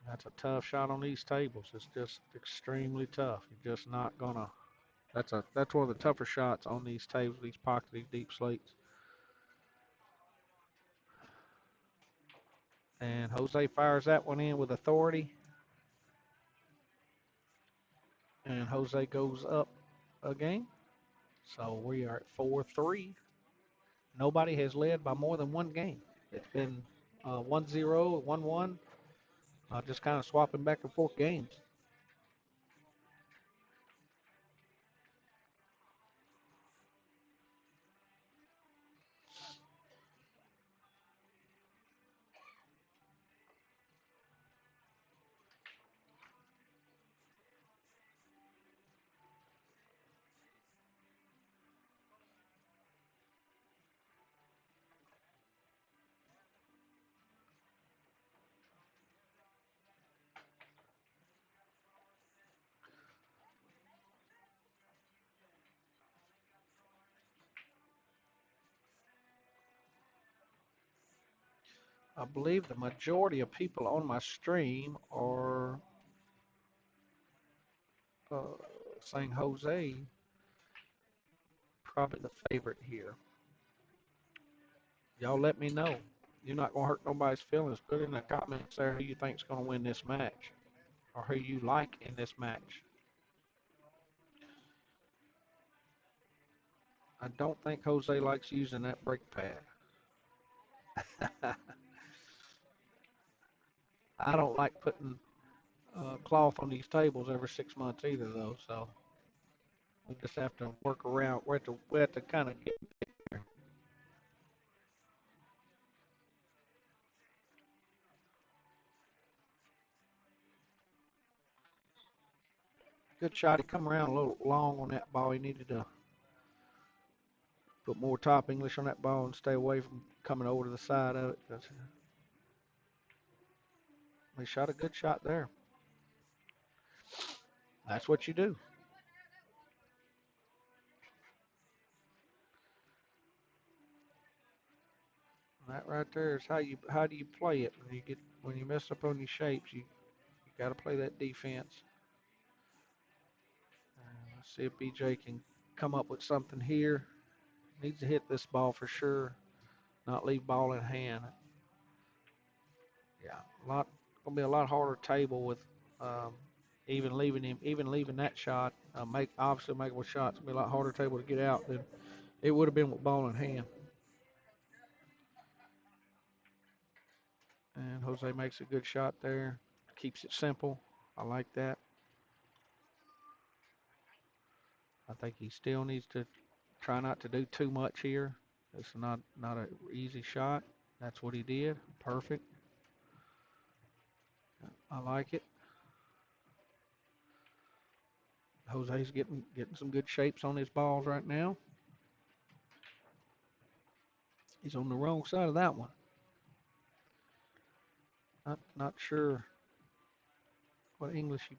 That's a tough shot on these tables. It's just extremely tough. You're just not gonna. That's one of the tougher shots on these tables, these pockets, these deep slates. And Jose fires that one in with authority. And Jose goes up again. So we are at 4-3. Nobody has led by more than one game. It's been 1-0, 1-1, just kind of swapping back and forth games. I believe the majority of people on my stream are uh, saying Jose probably the favorite here. Y'all let me know. You're not going to hurt nobody's feelings. Put in the comments there who you think's going to win this match or who you like in this match. I don't think Jose likes using that brake pad. I don't like putting cloth on these tables every 6 months either, though. So we just have to work around. We have to kind of get there. Good shot. He come around a little long on that ball. He needed to put more top English on that ball and stay away from coming over to the side of it. He shot a good shot there. That's what you do. That right there is how do you play it when you mess up on your shapes. You got to play that defense. Let's see if BJ can come up with something here. Needs to hit this ball for sure. Not leave ball in hand. Yeah, gonna be a lot harder table with um, even leaving that shot. Make obviously makeable shots. It'll be a lot harder table to get out than it would have been with ball in hand. And Jose makes a good shot there. Keeps it simple. I like that. I think he still needs to try not to do too much here. It's not an easy shot. That's what he did. Perfect. I like it. Jose's getting some good shapes on his balls right now. He's on the wrong side of that one. Not sure what English he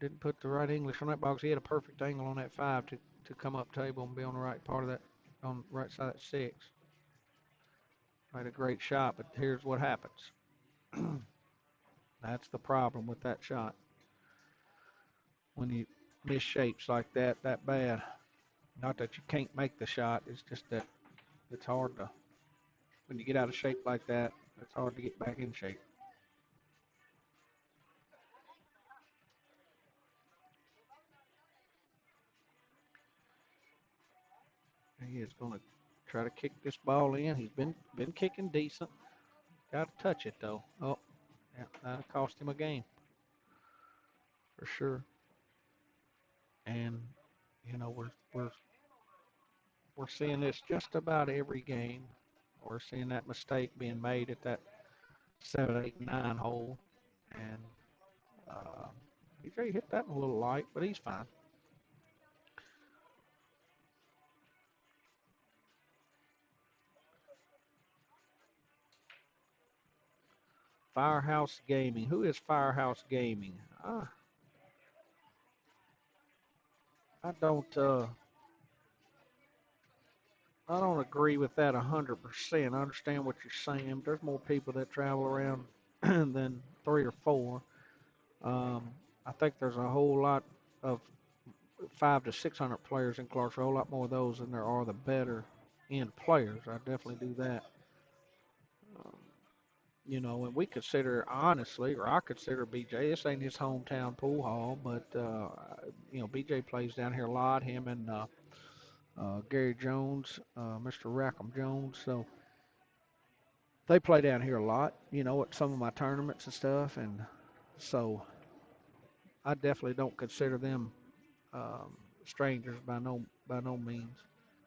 didn't put the right English on that box. He had a perfect angle on that 5 to come up table and be on the right part of that, on the right side of that 6. Made a great shot, but here's what happens. That's the problem with that shot. When you miss shapes like that bad. Not that you can't make the shot, it's just that it's hard to, when you get out of shape like that, it's hard to get back in shape. He is going to try to kick this ball in. He's been kicking decent. Got to touch it though. Oh, yeah, that'll cost him a game for sure. And you know we're seeing this just about every game. We're seeing that mistake being made at that 7, 8, 9 hole, and uh, BJ hit that a little light, but he's fine. Firehouse Gaming. Who is Firehouse Gaming? I don't. I don't agree with that 100%. I understand what you're saying. There's more people that travel around than 3 or 4. Um, I think there's a whole lot of 500 to 600 players in Clarksville. A whole lot more of those than there are the better end players. I definitely do that. Um, you know, and we consider honestly, or I consider BJ. This ain't his hometown pool hall, but you know, BJ plays down here a lot. Him and Gary Jones, Mr. Rackham Jones. So they play down here a lot, you know, at some of my tournaments and stuff, and so I definitely don't consider them strangers by no means.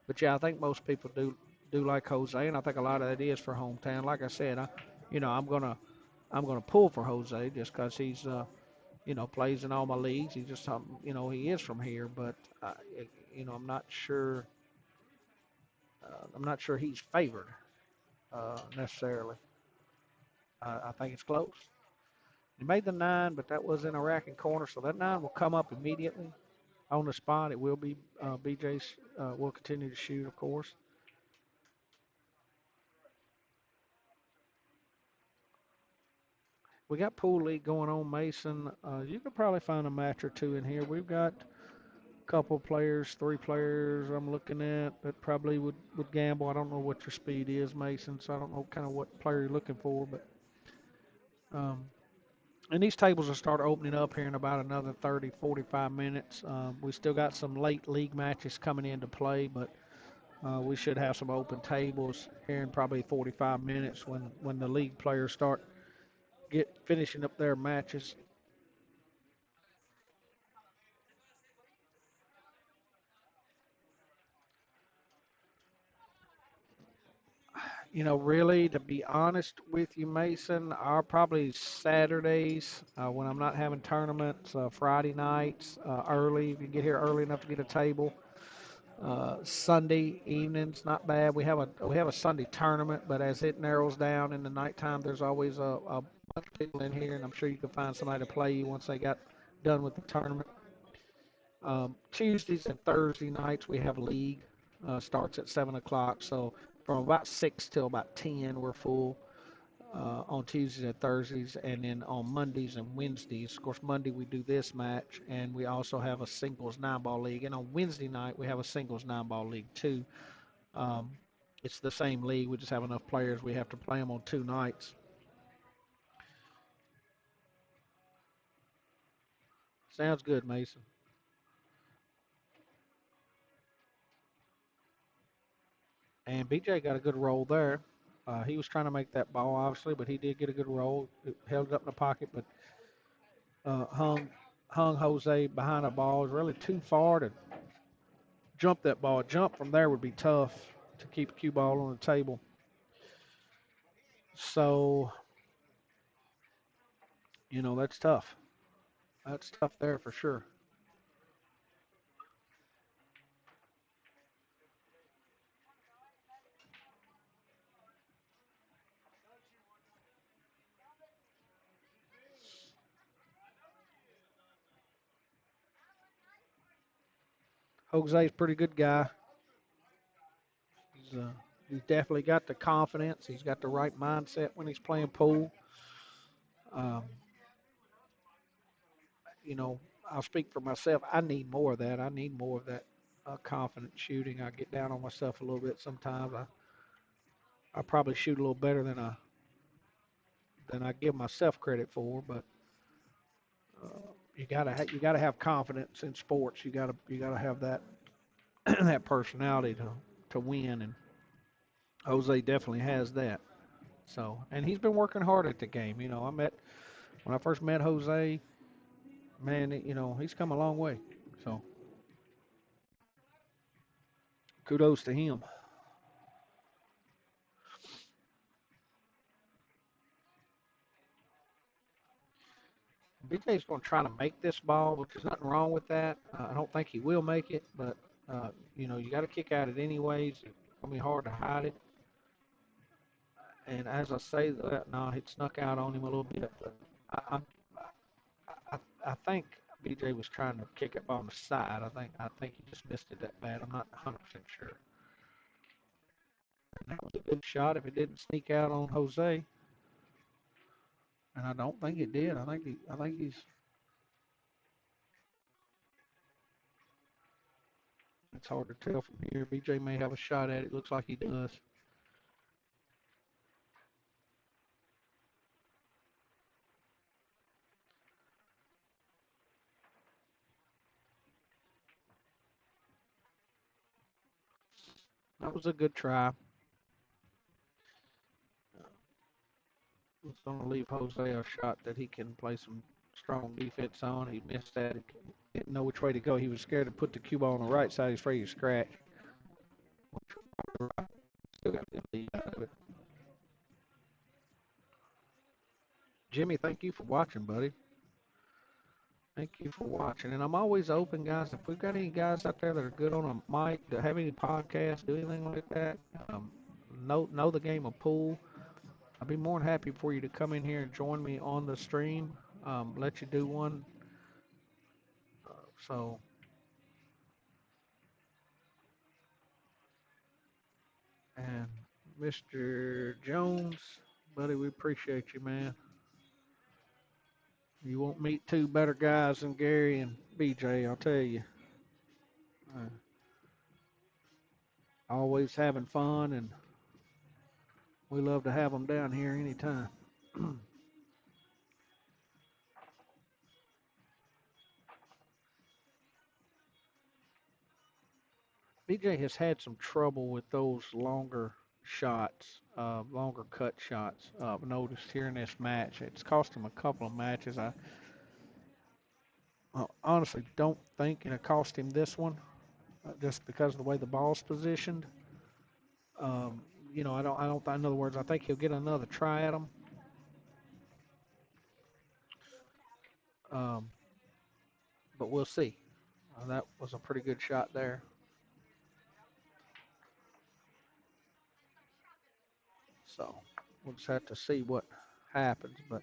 But yeah, I think most people do like Jose, and I think a lot of that is for hometown. Like I said, you know, I'm gonna pull for Jose just because he's you know, plays in all my leagues. He just you know, he is from here, but you know, I'm not sure he's favored necessarily. I think it's close. He made the 9, but that was in a racking corner, so that 9 will come up immediately on the spot. It will be BJ's. Will continue to shoot, of course. We got pool league going on, Mason. You could probably find a match or two in here. We've got a couple players, 3 players I'm looking at that probably would gamble. I don't know what your speed is, Mason, so I don't know kind of what player you're looking for, but um, and these tables will start opening up here in about another 30, 45 minutes. We still got some late league matches coming into play, but we should have some open tables here in probably 45 minutes when the league players start finishing up their matches. You know, really, to be honest with you, Mason, are probably Saturdays when I'm not having tournaments, Friday nights early. If you get here early enough to get a table. Sunday evenings, not bad. We have a Sunday tournament, but as it narrows down in the nighttime, there's always a bunch of people in here, and I'm sure you can find somebody to play you once they got done with the tournament. Tuesdays and Thursday nights we have league. Starts at 7 o'clock, so from about 6 till about 10 we're full on Tuesdays and Thursdays, and then on Mondays and Wednesdays. Of course, Monday we do this match, and we also have a singles 9 ball league. And on Wednesday night we have a singles 9 ball league too. Um, it's the same league. We just have enough players. We have to play them on 2 nights. Sounds good, Mason. And BJ got a good roll there. He was trying to make that ball, obviously, but he did get a good roll. It held it up in the pocket, but hung Jose behind the ball. It was really too far to jump that ball. A jump from there would be tough to keep a cue ball on the table. So, you know, that's tough. That's tough there for sure. Jose's a pretty good guy. He's, uh, he's definitely got the confidence. He's got the right mindset when he's playing pool. Um, you know, I'll speak for myself. I need more of that. I need more of that confident shooting. I get down on myself a little bit sometimes. I probably shoot a little better than I give myself credit for, but you gotta have confidence in sports. You gotta have that that personality to win, and Jose definitely has that. So, and he's been working hard at the game. You know, when I first met Jose, man, he's come a long way. So, kudos to him. BJ's going to try to make this ball, which is nothing wrong with that. I don't think he will make it, but you got to kick at it anyways. It's going to be hard to hide it. And as I say that, no, it snuck out on him a little bit. But I, I think BJ was trying to kick it on the side. I think he just missed it that bad. I'm not 100% sure. And that was a good shot if it didn't sneak out on Jose. And I don't think it did. I think he's. It's hard to tell from here. BJ may have a shot at it. Looks like he does. That was a good try. It's going to leave Jose a shot that he can play some strong defense on. He missed that. He didn't know which way to go. He was scared to put the cue ball on the right side. He's afraid he'd scratch. Still got the lead out of it. Jimmy, thank you for watching, buddy. Thank you for watching. And I'm always open, guys. If we've got any guys out there that are good on a mic, that have any podcasts, do anything like that, know the game of pool, I'd be more than happy for you to come in here and join me on the stream. Let you do one. So, and Mr. Jones, buddy, we appreciate you, man. You won't meet two better guys than Gary and BJ, I'll tell you. Uh, Always having fun, and we love to have them down here anytime. BJ has had some trouble with those longer shots, longer cut shots. I've noticed here in this match, it's cost him a couple of matches. I honestly don't think it cost him this one, just because of the way the ball's positioned. Um, I don't. In other words, I think he'll get another try at them. Um, but we'll see. That was a pretty good shot there. So we'll just have to see what happens. But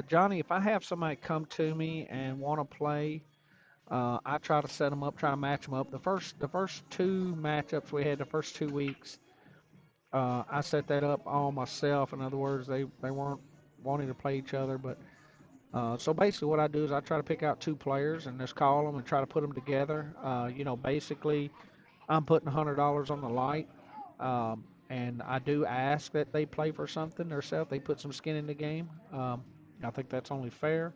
Johnny, if I have somebody come to me and want to play, I try to set them up, try to match them up. The first two matchups we had, the first 2 weeks, I set that up all myself. In other words, they weren't wanting to play each other, but so basically what I do is I try to pick out two players and just call them and try to put them together. Basically I'm putting $100 on the light, and I do ask that they play for something themselves. They put some skin in the game. I think that's only fair,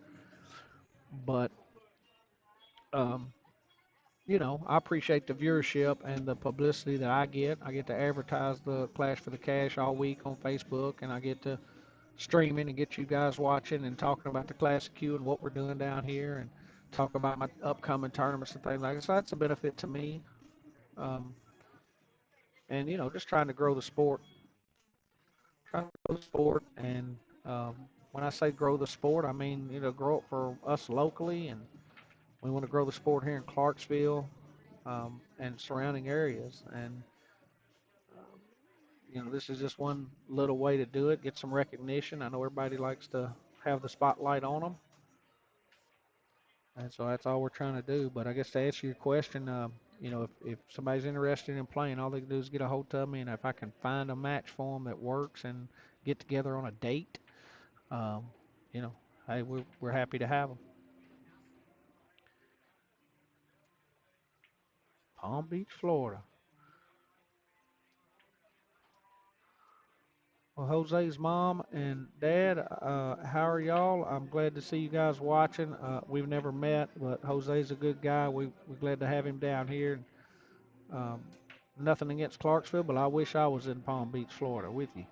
but um, I appreciate the viewership and the publicity that I get. I get to advertise the Clash for the Cash all week on Facebook, and I get to stream it and get you guys watching and talking about the Classic Q and what we're doing down here, and talk about my upcoming tournaments and things like that. So that's a benefit to me. Um, and just trying to grow the sport, and um, when I say grow the sport, I mean grow it for us locally, and we want to grow the sport here in Clarksville and surrounding areas. And this is just one little way to do it. Get some recognition. I know everybody likes to have the spotlight on them. And so that's all we're trying to do. But I guess to answer your question, if somebody's interested in playing, all they can do is get a hold of me, and if I can find a match for them that works and get together on a date, um, you know, hey, we're happy to have them. Palm Beach, Florida. Well, Jose's mom and dad, how are y'all? I'm glad to see you guys watching. We've never met, but Jose's a good guy. We're glad to have him down here. Um, Nothing against Clarksville, but I wish I was in Palm Beach, Florida with you.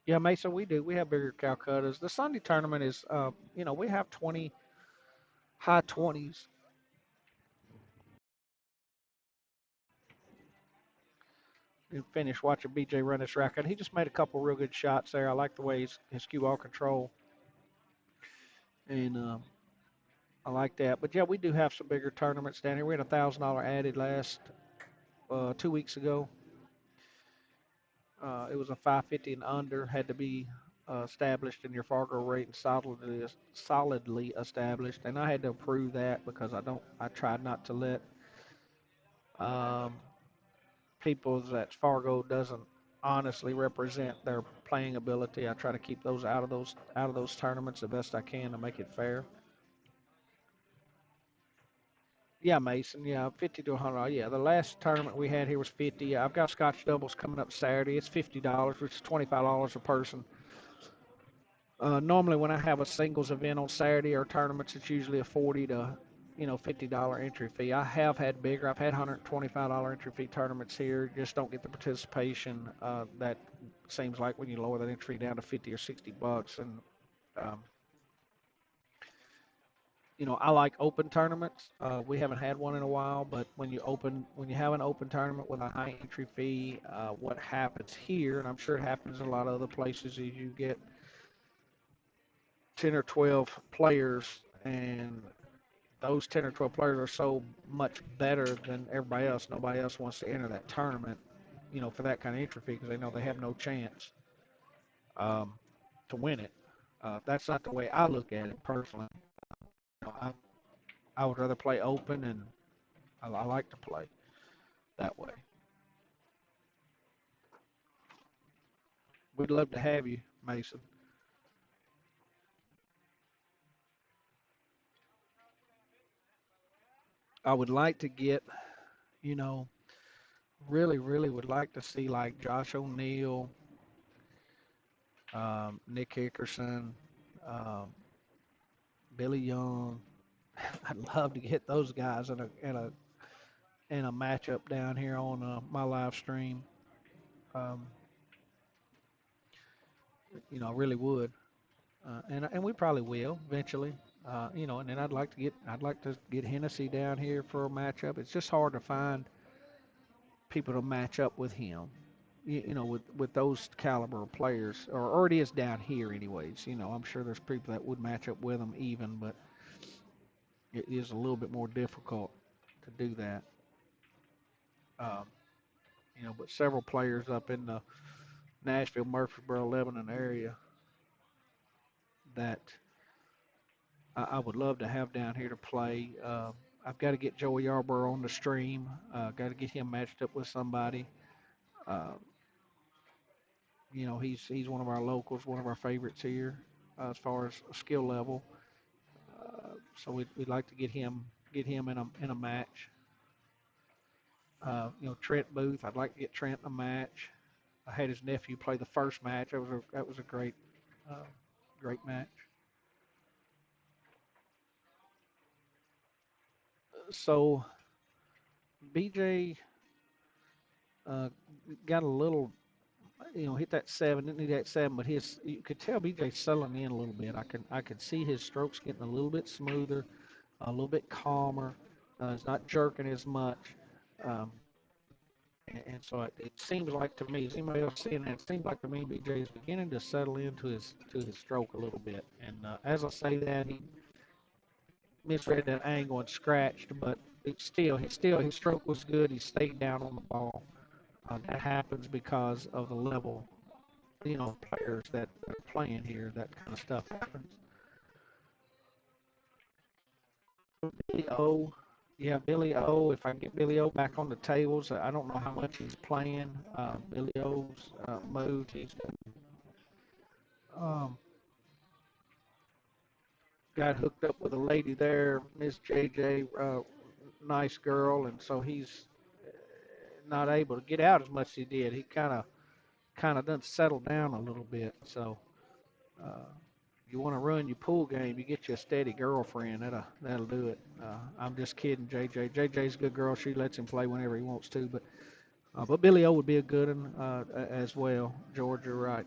Yeah, Mesa, we do. We have bigger Calcuttas. The Sunday tournament is, we have 20, high 20s. You finish watching BJ run this racket. He just made a couple real good shots there. I like the way his cue ball control, and I like that. But yeah, we do have some bigger tournaments down here. We had $1,000 added last 2 weeks ago. It was a 550 and under, had to be established in your Fargo rate and solidly established. And I had to approve that because I tried not to let um, people that Fargo doesn't honestly represent their playing ability. I try to keep those out of those tournaments the best I can to make it fair. Yeah, Mason. Yeah, 50 to 100. Yeah, the last tournament we had here was 50. Yeah, I've got Scotch doubles coming up Saturday. It's $50, which is $25 a person. Normally, when I have a singles event on Saturday or tournaments, it's usually a 40 to $50 entry fee. I have had bigger. I've had $125 entry fee tournaments here. Just don't get the participation. That seems like when you lower that entry down to 50 or $60, and um, I like open tournaments. We haven't had one in a while, but when you have an open tournament with a high entry fee, what happens here, and I'm sure it happens in a lot of other places, is you get 10 or 12 players, and those 10 or 12 players are so much better than everybody else. Nobody else wants to enter that tournament, for that kind of entry fee because they know they have no chance um, to win it. That's not the way I look at it personally. I would rather play open, and I like to play that way. We'd love to have you, Mason. I would like to get, you know, really, really would like to see like Josh O'Neal, Nick Hickerson, um, Billy Young. I'd love to get those guys in a matchup down here on my live stream. Um, I really would, and we probably will eventually. And then I'd like to get Hennessy down here for a matchup. It's just hard to find people to match up with him. With those caliber of players, or it is down here anyways. I'm sure there's people that would match up with him even, but it is a little bit more difficult to do that. Um, but several players up in the Nashville, Murfreesboro, Lebanon area that I would love to have down here to play. I've got to get Joey Yarborough on the stream. Got to get him matched up with somebody. Uh, he's one of our locals, one of our favorites here as far as skill level. So we'd like to get him in a match. Trent Booth. I'd like to get Trent in a match. I had his nephew play the first match. That was a uh, great match. So BJ uh, got a little, hit that seven, didn't hit that seven, but you could tell BJ settling in a little bit. I could see his strokes getting a little bit smoother, a little bit calmer. It's not jerking as much. Um, and so it seems like to me, is anybody else seeing that? It seems like to me BJ is beginning to settle into his stroke a little bit. And as I say that, he misread that angle and scratched, but his stroke was good. He stayed down on the ball. That happens because of the level, players that are playing here. That kind of stuff happens. Billy O, yeah, Billy O. If I can get Billy O back on the tables, I don't know how much he's playing. Billy O's moved. He's um, got hooked up with a lady there, Miss JJ, nice girl, and so he's not able to get out as much as he did. He kind of done settled down a little bit. So uh, you want to run your pool game, you get you a steady girlfriend. That'll do it. I'm just kidding, JJ. JJ's a good girl. She lets him play whenever he wants to. But Billy O would be a good one as well. George, you're right.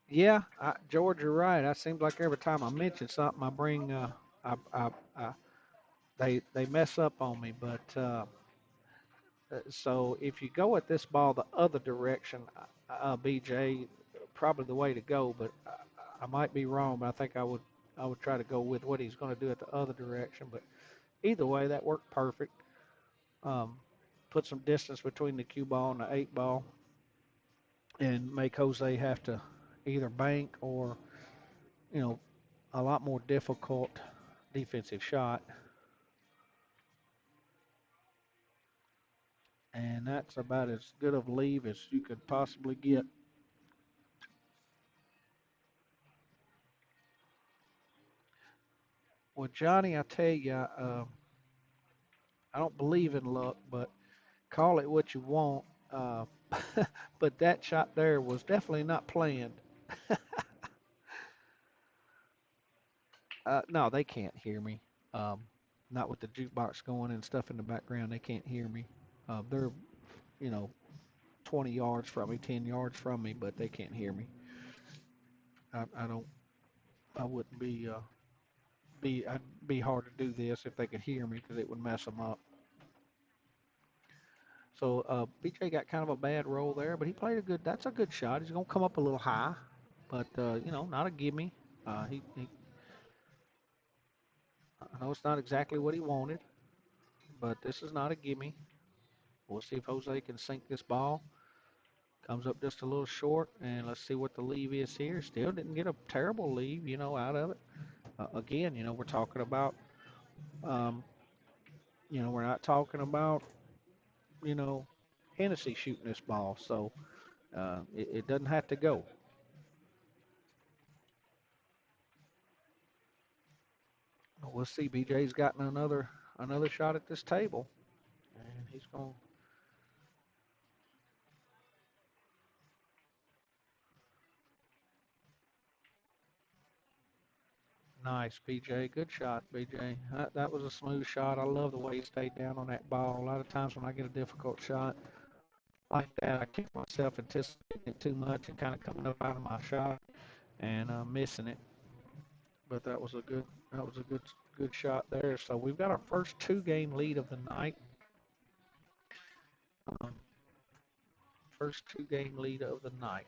Yeah, George, you're right. It seems like every time I mention something, I bring they mess up on me. So if you go at this ball the other direction, BJ, probably the way to go. But I might be wrong. But I would try to go with what he's going to do at the other direction. But either way, that worked perfect. Um, put some distance between the cue ball and the eight ball, and make Jose have to either bank or you know a lot more difficult defensive shot. And that's about as good of a leave as you could possibly get. Well, Johnny, I tell you, I don't believe in luck, but call it what you want. Uh, but that shot there was definitely not planned. No, they can't hear me. Um, Not with the jukebox going and stuff in the background, they can't hear me. They're, you know, 20 yards from me, 10 yards from me, but they can't hear me. I don't, I wouldn't I'd be hard to do this if they could hear me because it would mess them up. So BJ got kind of a bad roll there, but he played a good. That's a good shot. He's gonna come up a little high, but not a gimme. I know it's not exactly what he wanted, but this is not a gimme. We'll see if Jose can sink this ball. Comes up just a little short, and let's see what the leave is here. Still didn't get a terrible leave, out of it. Again, we're talking about, um, we're not talking about, you know, Hennessy shooting this ball, so it doesn't have to go. We'll see. BJ's gotten another shot at this table, and he's going nice. BJ, good shot, BJ. That was a smooth shot. I love the way he stayed down on that ball. A lot of times when I get a difficult shot like that, I catch myself anticipating it too much and kind of coming up out of my shot and missing it. But that was a good shot there. So we've got our first two-game lead of the night. Um, First two-game lead of the night.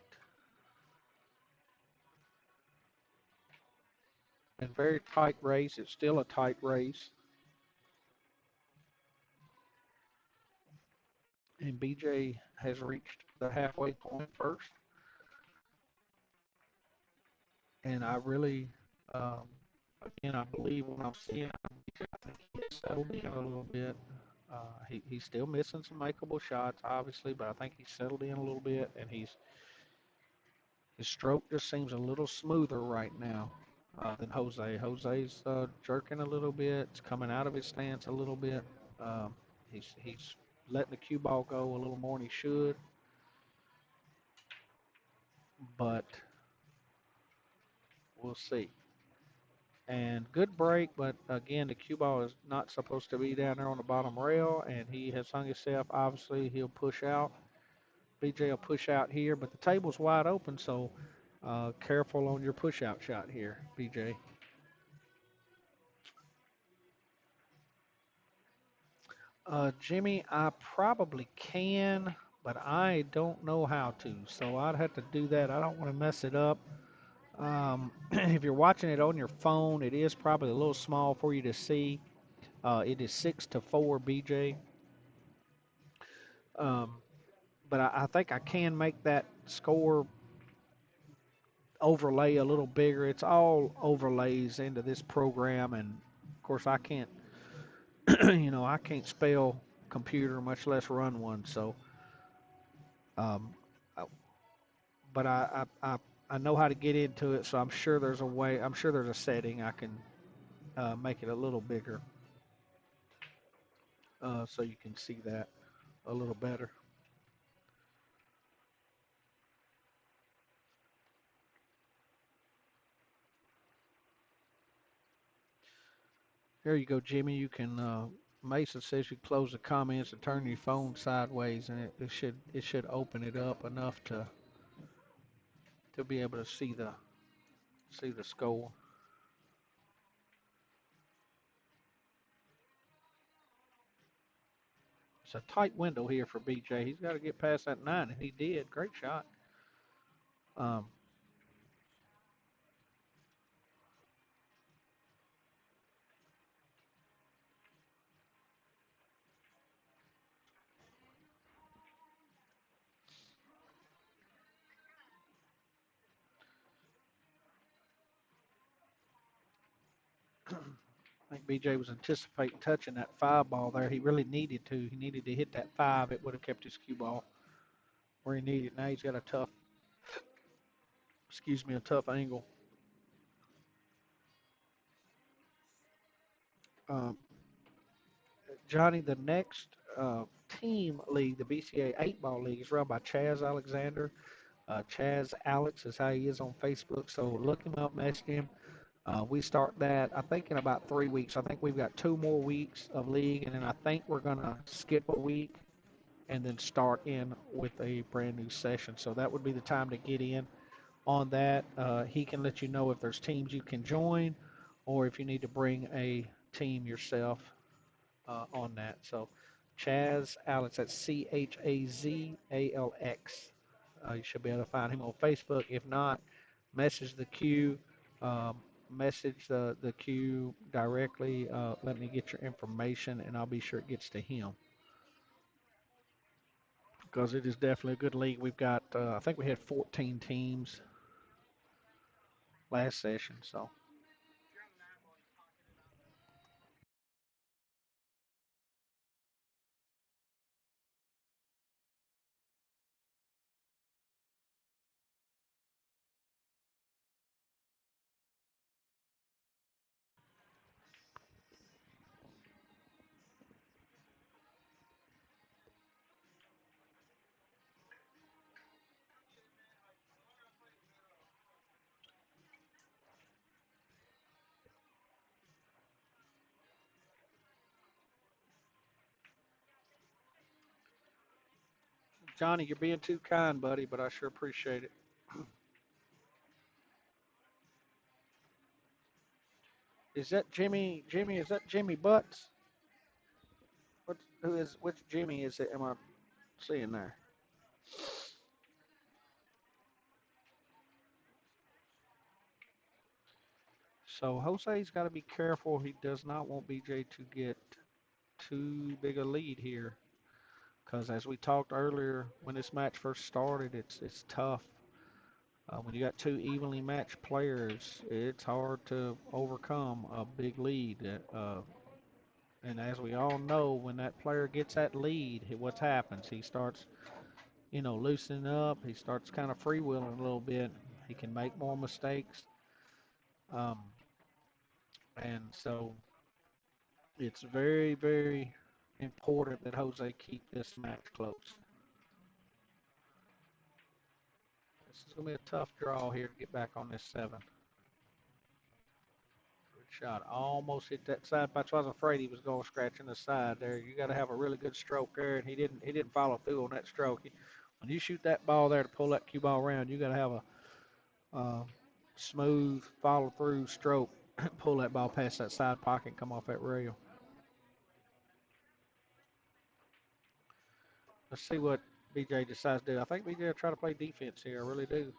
And very tight race. It's still a tight race. And BJ has reached the halfway point first. And I really, um, again, I believe when I'm seeing BJ, I think he's settled in a little bit. He's still missing some makeable shots, obviously, but I think he's settled in a little bit, and his stroke just seems a little smoother right now than Jose. Jose's jerking a little bit, it's coming out of his stance a little bit. Um, he's letting the cue ball go a little more than he should, but we'll see. And good break, but again, the cue ball is not supposed to be down there on the bottom rail, and he has hung himself. Obviously, he'll push out. BJ will push out here, but the table's wide open, so careful on your push out shot here, BJ. Jimmy, I probably can, but I don't know how to, so I'd have to do that. I don't want to mess it up. If you're watching it on your phone, it is probably a little small for you to see. It is 6-4 BJ. Um, but I think I can make that score overlay a little bigger. It's all overlays into this program, and of course I can't, I can't spell computer, much less run one. So, um, I- but I know how to get into it. So I'm sure there's a way. I'm sure there's a setting I can make it a little bigger, so you can see that a little better. Here you go, Jimmy. You can. Mason says you close the comments and turn your phone sideways, and it should open it up enough to be able to see the score. It's a tight window here for BJ. He's got to get past that nine, and he did. Great shot. Um, I think BJ was anticipating touching that five ball there. He really needed to. He needed to hit that five. It would have kept his cue ball where he needed. Now he's got a tough angle. Um, Johnny, the next team league, the BCA 8 ball league, is run by Chaz Alexander. Chaz Alex is how he is on Facebook. So look him up, message him. We start that, I think, in about 3 weeks. I think we've got 2 more weeks of league, and then I think we're going to skip a week and then start in with a brand new session. So that would be the time to get in on that. He can let you know if there's teams you can join or if you need to bring a team yourself on that. So Chaz Alex, that's Chazalx. You should be able to find him on Facebook. If not, message the queue. Um, Message the queue directly. Let me get your information, and I'll be sure it gets to him because it is definitely a good league. We've got, I think we had 14 teams last session. So, Johnny, you're being too kind, buddy, but I sure appreciate it. Is that Jimmy? Jimmy, is that Jimmy Butts? Which Jimmy is it? Am I seeing there? So Jose's got to be careful. He does not want BJ to get too big a lead here, because as we talked earlier, when this match first started, it's tough. When you got two evenly matched players, it's hard to overcome a big lead. And as we all know, when that player gets that lead, what happens? He starts, loosening up. He starts kind of freewheeling a little bit. He can make more mistakes. Um, and so it's very, very important that Jose keep this match close. This is going to be a tough draw here to get back on this seven. Good shot. Almost hit that side. That's why I was afraid he was going scratching the side there. You got to have a really good stroke there, and he didn't follow through on that stroke. When you shoot that ball there to pull that cue ball around, you got to have a smooth follow through stroke. Pull that ball past that side pocket and come off that rail. Let's see what BJ decides to do. I think BJ will try to play defense here. I really do,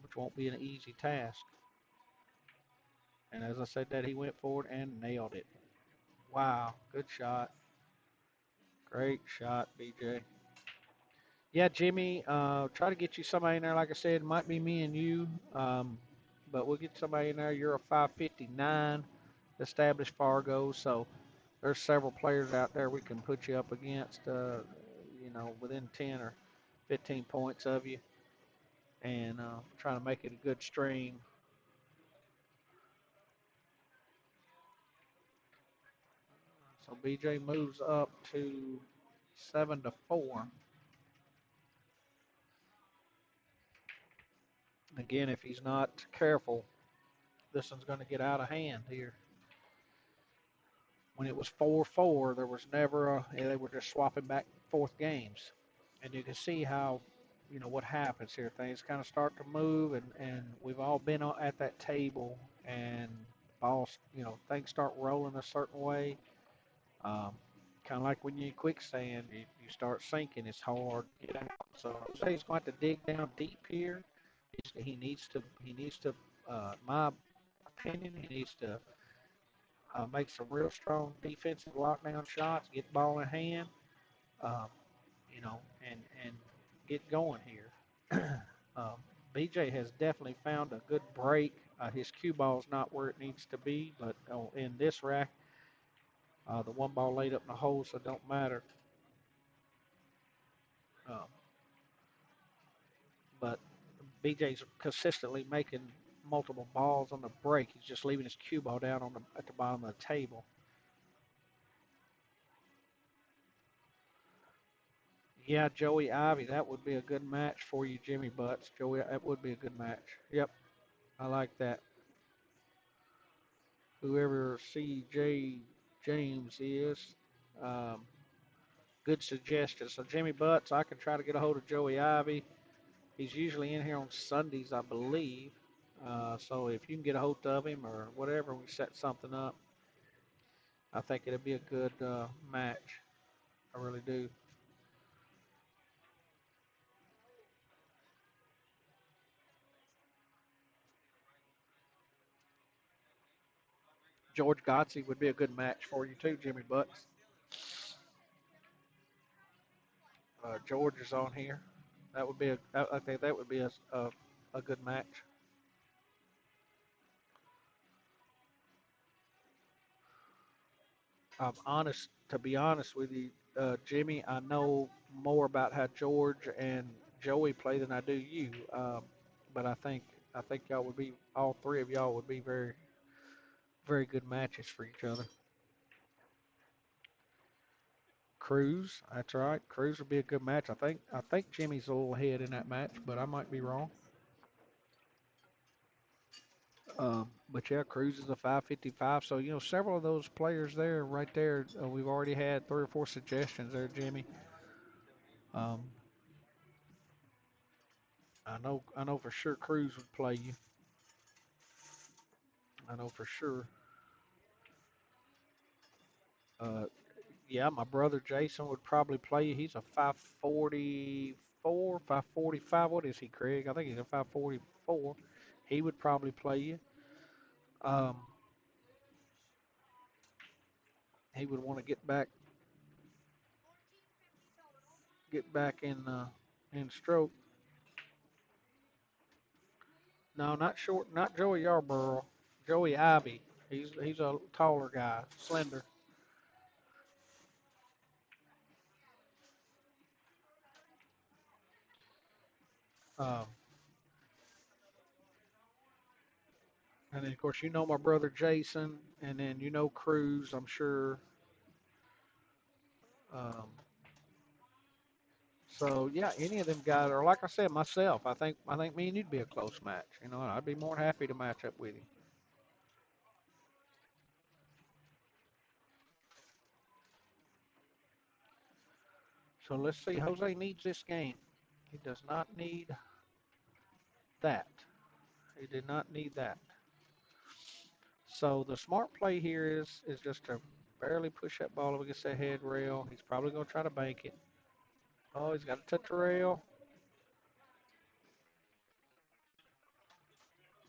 which won't be an easy task. And as I said that, he went forward and nailed it. Wow, good shot. Great shot, BJ. Yeah, Jimmy, try to get you somebody in there. Like I said, it might be me and you, but we'll get somebody in there. You're a 559 established Fargo, so there's several players out there we can put you up against, within 10 or 15 points of you, and trying to make it a good string. So BJ moves up to 7-4. Again, if he's not careful, this one's going to get out of hand here. When it was 4-4, there was never they were just swapping back and forth games. And you can see how, what happens here. Things kind of start to move, and we've all been at that table, and balls, things start rolling a certain way. Um, kind of like when you're in quicksand, you start sinking, it's hard to get out. So Jose's going to have to dig down deep here. He needs to, my opinion, he needs to make some real strong defensive lockdown shots, get ball in hand, um, and get going here. um, BJ has definitely found a good break. His cue ball is not where it needs to be, but in this rack, the one ball laid up in the hole, so it don't matter. Um, but BJ's consistently making multiple balls on the break. He's just leaving his cue ball down at the bottom of the table. Yeah, Joey Ivy, that would be a good match for you, Jimmy Butts. Joey, that would be a good match. Yep, I like that. Whoever CJ James is, um, good suggestion. So Jimmy Butts, I can try to get a hold of Joey Ivy. He's usually in here on Sundays, I believe. So if you can get a hold of him or whatever, we set something up. I think it'll be a good match. I really do. George Godsey would be a good match for you too, Jimmy Butts. George is on here. That would be I think that would be a good match. To be honest with you, Jimmy, I know more about how George and Joey play than I do you. But I think y'all would be all three of y'all would be very very good matches for each other. Cruz, that's right. Cruz would be a good match. I think Jimmy's a little ahead in that match, but I might be wrong. But yeah, Cruz is a 555. So several of those players there, right there, we've already had 3 or 4 suggestions there, Jimmy. Um, I know for sure Cruz would play you. I know for sure. Uh, yeah, my brother Jason would probably play you. He's a 544, 545. What is he, Craig? I think he's a 544. He would probably play you. Um, he would want to get back in stroke. No, not short, not Joey Yarborough. Joey Ivy. He's a taller guy, slender. Um, and then of course my brother Jason, and then Cruz. I'm sure. Um, so yeah, any of them guys, or like I said, myself. I think me and you'd be a close match. I'd be more than happy to match up with you. So let's see. Jose needs this game. He does not need that. He did not need that. So the smart play here is just to barely push that ball up against that head rail. He's probably going to try to bank it. Oh, he's got to touch the rail,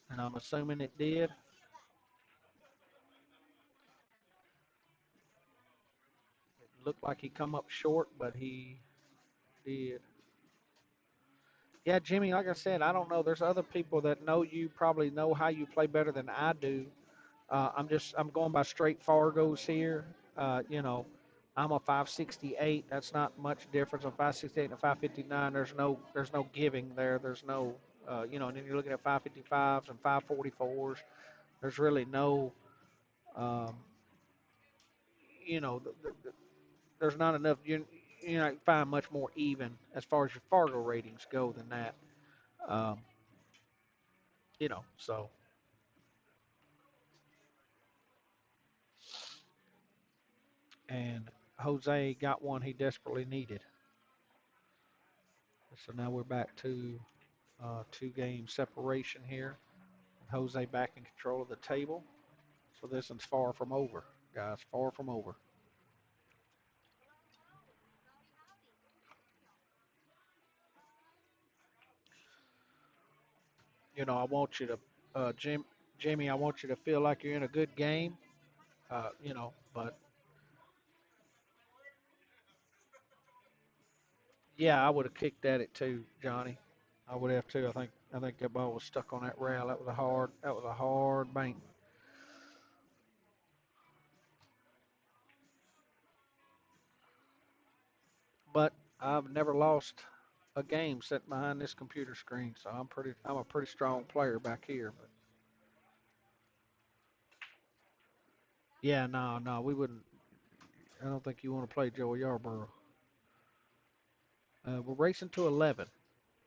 and I'm assuming it did. Looked like he come up short, but he did. Yeah, Jimmy, like I said, I don't know. There's other people that know you, probably know how you play better than I do. I'm going by straight Fargos here. You know, I'm a 568. That's not much difference. A 568 and a 559. There's no giving there. There's no, you know. And then you're looking at 555s and 544s. There's really no, um, you know, there's not enough. You're not find much more even as far as your Fargo ratings go than that. Um, you know, so and Jose got one he desperately needed. So now we're back to two-game separation here. Jose back in control of the table. So this one's far from over, guys. Far from over. You know, I want you to, Jimmy, I want you to feel like you're in a good game. You know, but yeah, I would have kicked at it too, Johnny. I would have too. I think that ball was stuck on that rail. That was a hard bank. But I've never lost a game sitting behind this computer screen, so I'm a pretty strong player back here. But yeah, no, no, we wouldn't. I don't think you want to play Joey Yarborough. We're racing to 11.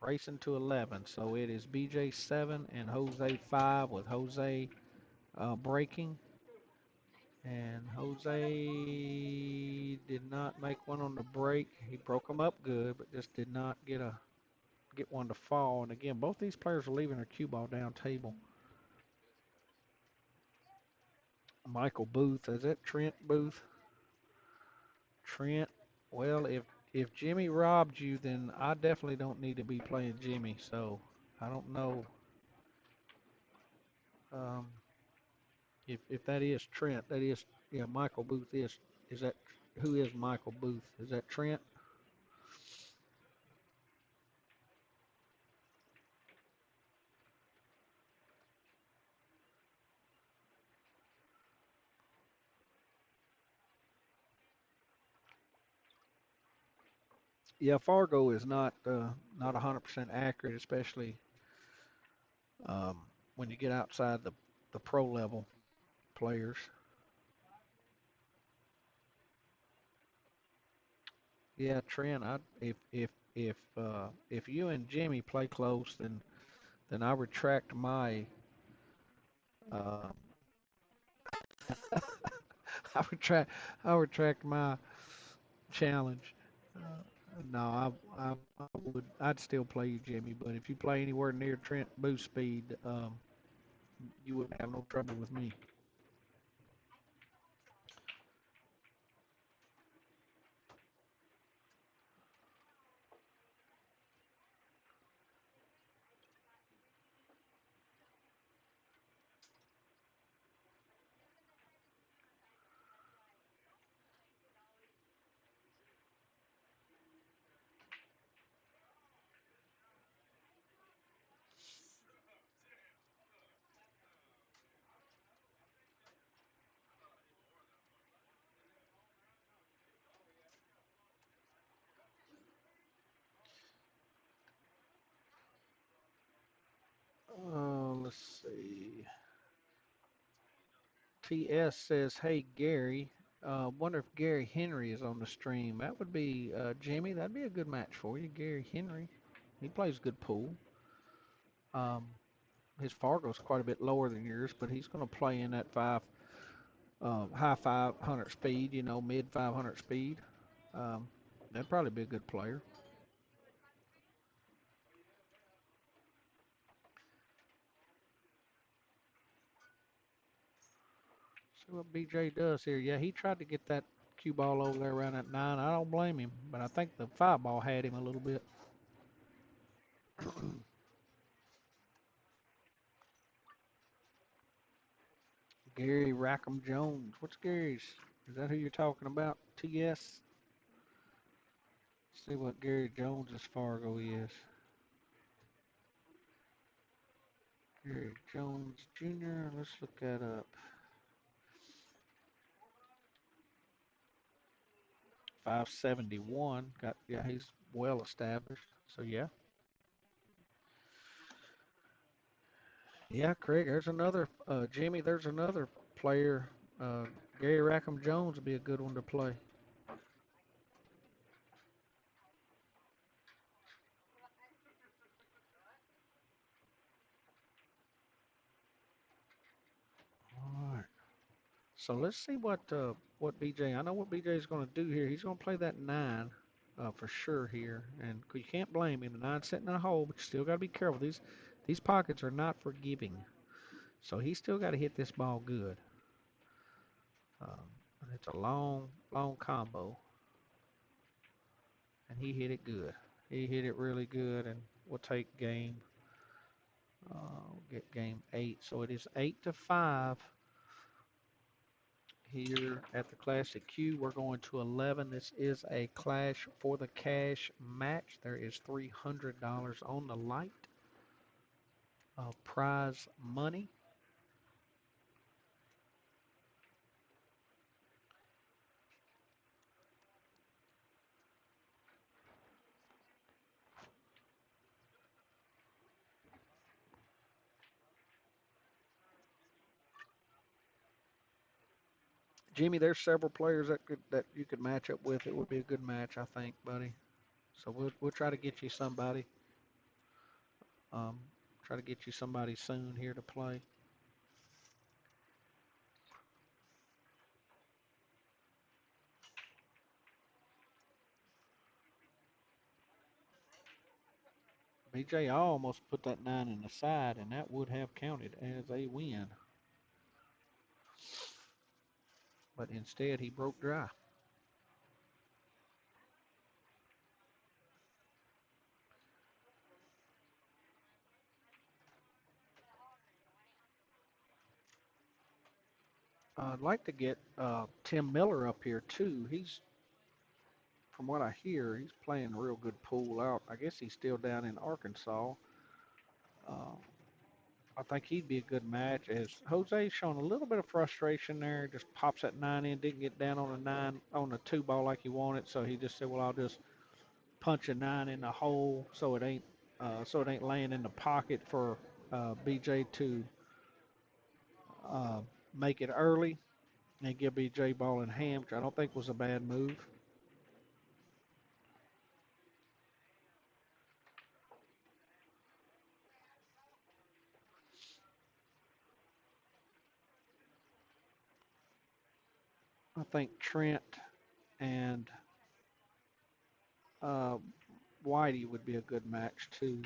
Racing to 11. So it is BJ 7 and Jose 5 with Jose breaking. And Jose did not make one on the break. He broke them up good, but just did not get one to fall. And again, both these players are leaving their cue ball down table. Michael Booth, is that Trent Booth? Trent. Well, if Jimmy robbed you, then I definitely don't need to be playing Jimmy. So I don't know um, if that is Trent. That is, yeah. Michael Booth is that who is Michael Booth? Is that Trent? Yeah, Fargo is not 100% accurate, especially um, when you get outside the pro level players. Yeah, Trent. If you and Jimmy play close, then I retract my uh, I retract I retract my challenge. Uh, no, I I'd still play you, Jimmy. But if you play anywhere near Trent boost speed, you wouldn't have no trouble with me. Let's see. TS says, "Hey Gary, wonder if Gary Henry is on the stream. That would be Jimmy. That'd be a good match for you, Gary Henry. He plays good pool. Um, his Fargo's quite a bit lower than yours, but he's going to play in that high 500 speed, you know, mid 500 speed. Um, that'd probably be a good player. See what BJ does here. Yeah, he tried to get that cue ball over there around that 9. I don't blame him, but I think the 5 ball had him a little bit. Gary Rackham Jones. What's Gary's? Is that who you're talking about? TS? See what Gary Jones's Fargo is. Gary Jones Jr. Let's look that up. 571. Got yeah, he's well established. So yeah, yeah, Craig. There's another Jimmy. There's another player. Uh, Gary Rackham Jones would be a good one to play. All right. So let's see what BJ. I know what BJ is going to do here. He's going to play that nine for sure here, and you can't blame him. The nine's sitting in a hole, but you still got to be careful. These pockets are not forgiving, so he's still got to hit this ball good. Um, and it's a long combo, and he hit it good. He hit it really good, and we'll take game. We'll get game 8. So it is 8-5 here at the Classic Q. We're going to 11. This is a Clash for the Cash match. There is $300 on the light of prize money. Jimmy, there's several players that you could match up with. It would be a good match, I think, buddy. So we'll try to get you somebody. Um, try to get you somebody soon here to play. BJ almost put that 9 in the side, and that would have counted as a win. But instead, he broke dry. I'd like to get Tim Miller up here too. From what I hear, he's playing a real good pool out. I guess he's still down in Arkansas. Uh, I think he'd be a good match. As Jose's showing a little bit of frustration there, just pops that 9 in, didn't get down on a 9 on the 2 ball like he wanted, so he just said, "Well, I'll just punch a 9 in the hole so it ain't laying in the pocket for BJ to uh, make it early and give BJ ball in hand, which I don't think was a bad move." I think Trent and uh, Whitey would be a good match too.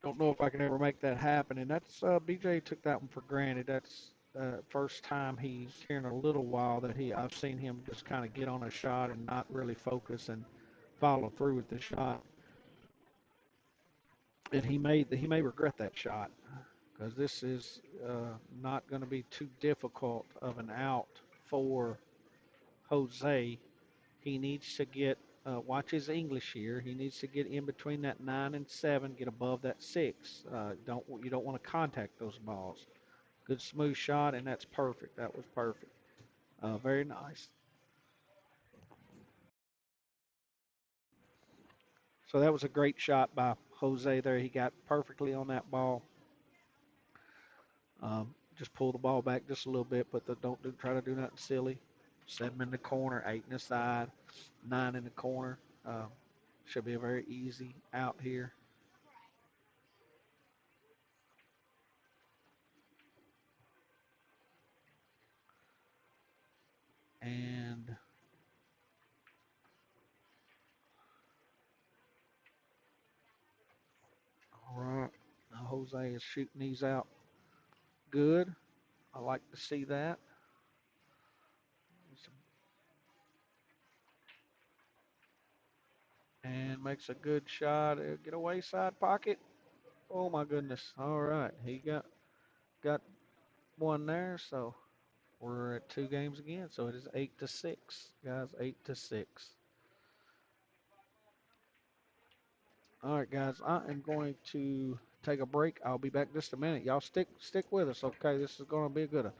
Don't know if I can ever make that happen, and that's BJ took that one for granted. That's first time he's here in a little while that I've seen him just kind of get on a shot and not really focus and follow through with the shot. And he may regret that shot because this is not going to be too difficult of an out for Jose. He needs to get watch his English here. He needs to get in between that 9 and 7, get above that 6. You don't want to contact those balls. Good smooth shot, and that's perfect. That was perfect. Very nice. So that was a great shot by Jose there. He got perfectly on that ball. Just pull the ball back just a little bit, but don't try to do nothing silly. 7 in the corner, 8 in the side, 9 in the corner. Should be a very easy out here. And all right, now Jose is shooting these out good. I like to see that. And makes a good shot. Get away side pocket. Oh my goodness. All right, he got one there. So We're at two games again, so it is 8-6, guys. 8-6. All right, guys. I am going to take a break. I'll be back just a minute. Y'all stick with us, okay? This is going to be a good one.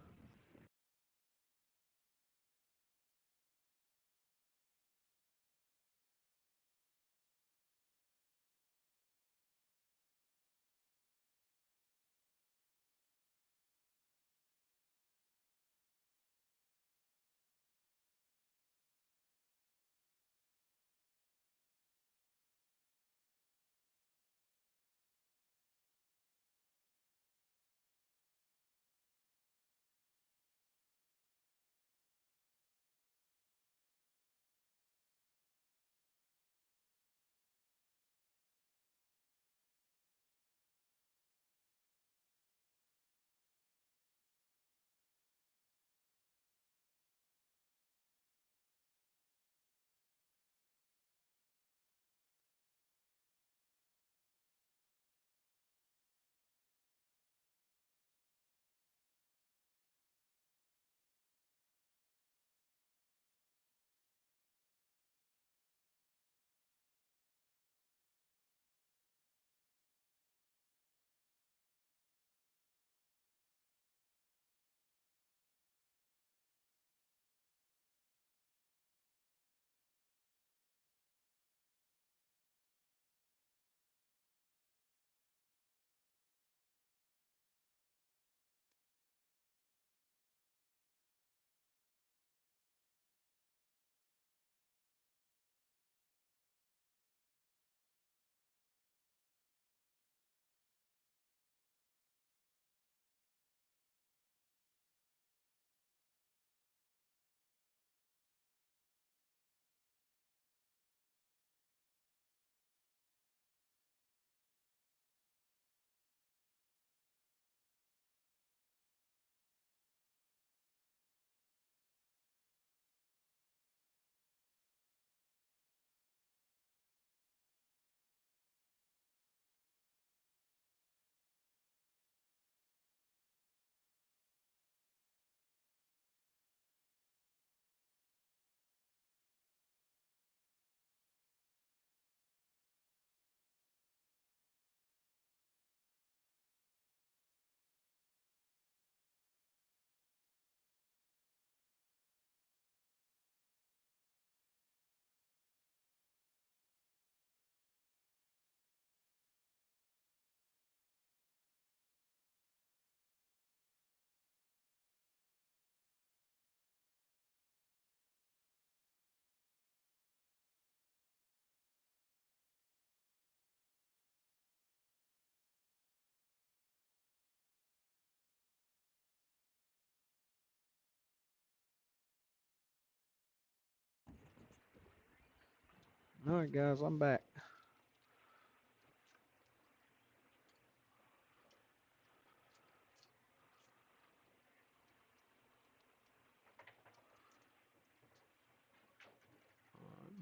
All right, guys. I'm back.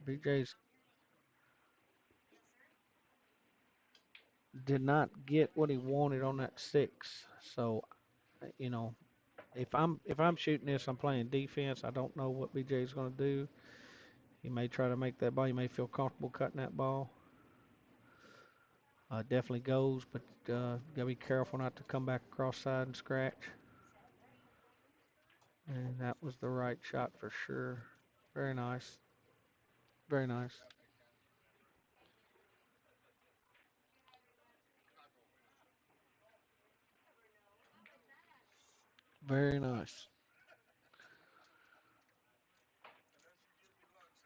BJ's did not get what he wanted on that six. So, you know, if I'm shooting this, I'm playing defense. I don't know what BJ's going to do. He may try to make that ball. He may feel comfortable cutting that ball. Definitely goes, but gotta be careful not to come back across side and scratch. And that was the right shot for sure. Very nice. Very nice. Very nice.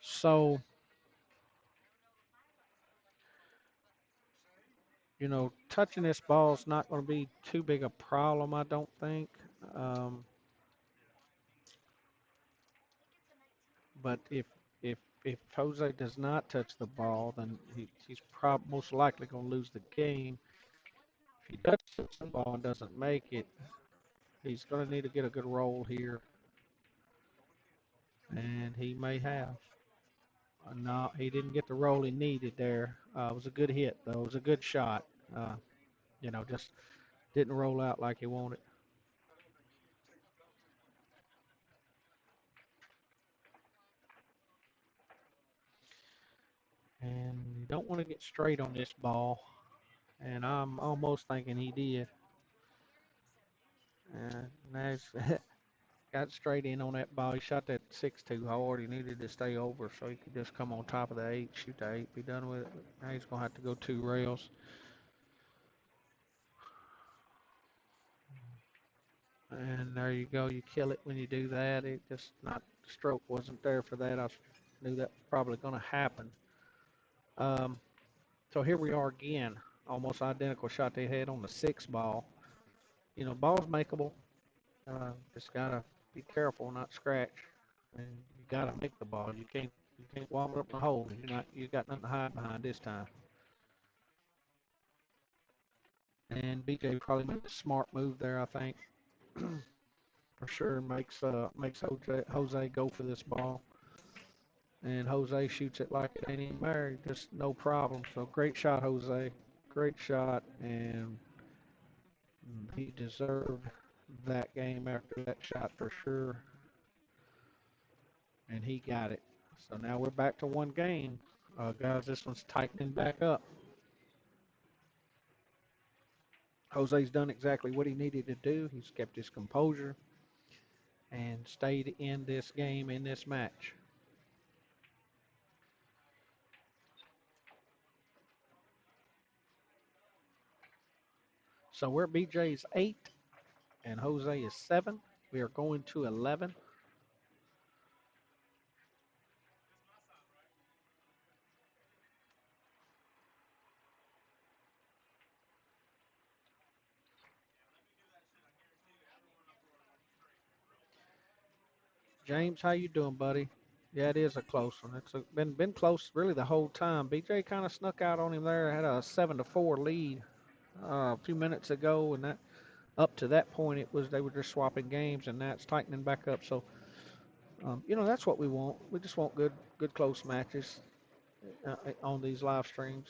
So, touching this ball is not going to be too big a problem, I don't think. Um, but if Jose does not touch the ball, then he's most likely going to lose the game. If he does touch the ball and doesn't make it, he's going to need to get a good roll here, and he may have. No, he didn't get the roll he needed there. It was a good hit, though. It was a good shot. Uh, just didn't roll out like he wanted. don't want to get straight on this ball, and I'm almost thinking he did. Now he's got straight in on that ball. He shot that 6 too hard. He needed to stay over so he could just come on top of the 8, shoot the 8, be done with it. Now he's going to have to go 2 rails. And there you go. You kill it when you do that. It just not stroke wasn't there for that. I knew that was probably going to happen. Um, so here we are again, almost identical shot they had on the 6 ball. You know, ball's makeable. Just gotta be careful, not scratch. And you gotta make the ball. You can't wobble up the hole. You got nothing to hide behind this time. And BJ probably made a smart move there, I think. For sure makes Jose go for this ball. And Jose shoots it like it ain't even there, just no problem. So great shot, Jose. Great shot, and he deserved that game after that shot for sure. And he got it. So now we're back to one game. Guys, this one's tightening back up. Jose's done exactly what he needed to do. He's kept his composure and stayed in this game, in this match. So we're BJ's 8 and Jose is 7. We are going to 11. James, how you doing, buddy? Yeah, it is a close one. Been close really the whole time. BJ kind of snuck out on him there. Had a 7-4 lead a few minutes ago, and that up to that point they were just swapping games, and now it's tightening back up. So that's what we want. We just want good close matches on these live streams.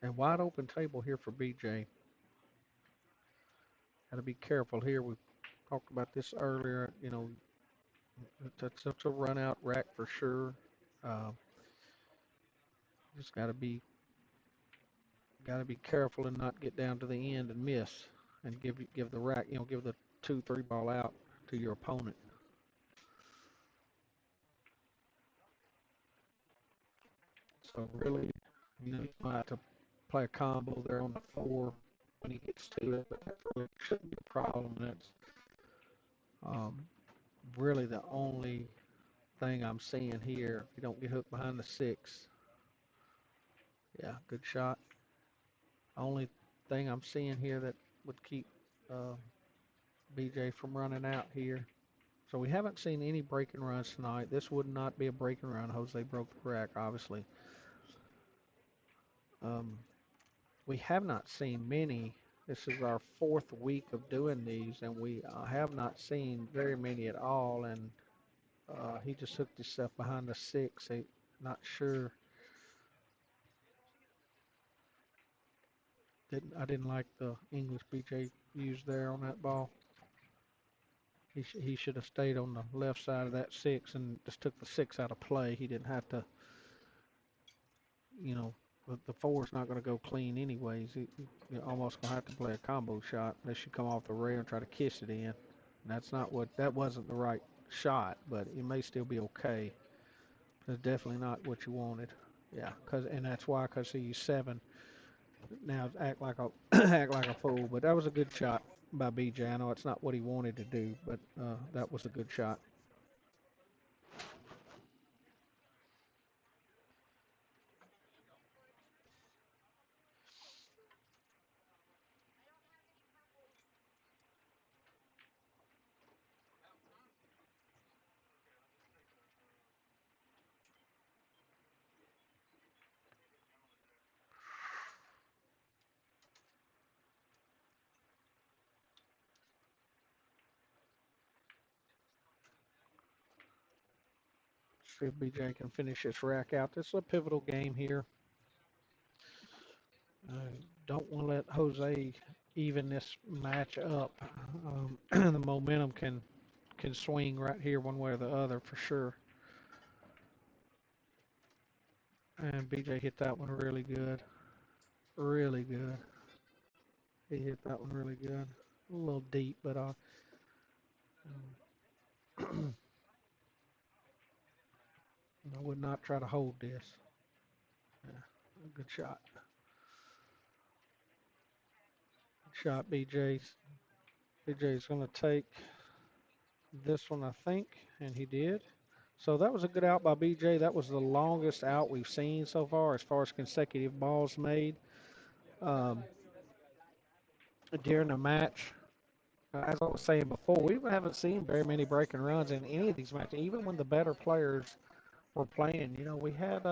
And wide open table here for BJ. Got to be careful here. We talked about this earlier. That's a run out rack for sure. Uh, just got to be careful and not get down to the end and miss, and give the rack, give the 2-3 ball out to your opponent. So really, you might have to play a combo there on the 4 when he gets to it, but that really shouldn't be a problem. That's um, really the only thing I'm seeing here. If you don't get hooked behind the 6, yeah, good shot. Only thing I'm seeing here that would keep uh, BJ from running out here. So we haven't seen any break and runs tonight. This would not be a break and run. Jose broke the rack, obviously. Um, we have not seen many. This is our 4th week of doing these, and we have not seen very many at all. And he just hooked himself behind the 6. Not sure. I didn't like the English BJ used there on that ball. He should have stayed on the left side of that 6 and just took the 6 out of play. He didn't have to, you know, the 4 is not going to go clean anyways. You're almost going to have to play a combo shot unless you come off the rail and try to kiss it in. And that wasn't the right shot, but it may still be okay. It's definitely not what you wanted. Yeah, and that's why, because he's 7. Now act like a act like a fool, but that was a good shot by BJ. I know it's not what he wanted to do, but that was a good shot. See if BJ can finish this rack out. This is a pivotal game here. Uh, don't want to let Jose even this match up. The momentum can swing right here one way or the other for sure. And BJ hit that one really good. Really good. He hit that one really good. A little deep, but I would not try to hold this. Yeah, good shot. Good shot, BJ's. BJ's going to take this one, I think, and he did. So that was a good out by BJ. That was the longest out we've seen so far as consecutive balls made um, during the match. As I was saying before, we haven't seen very many breaking runs in any of these matches, even when the better players were playing. We had,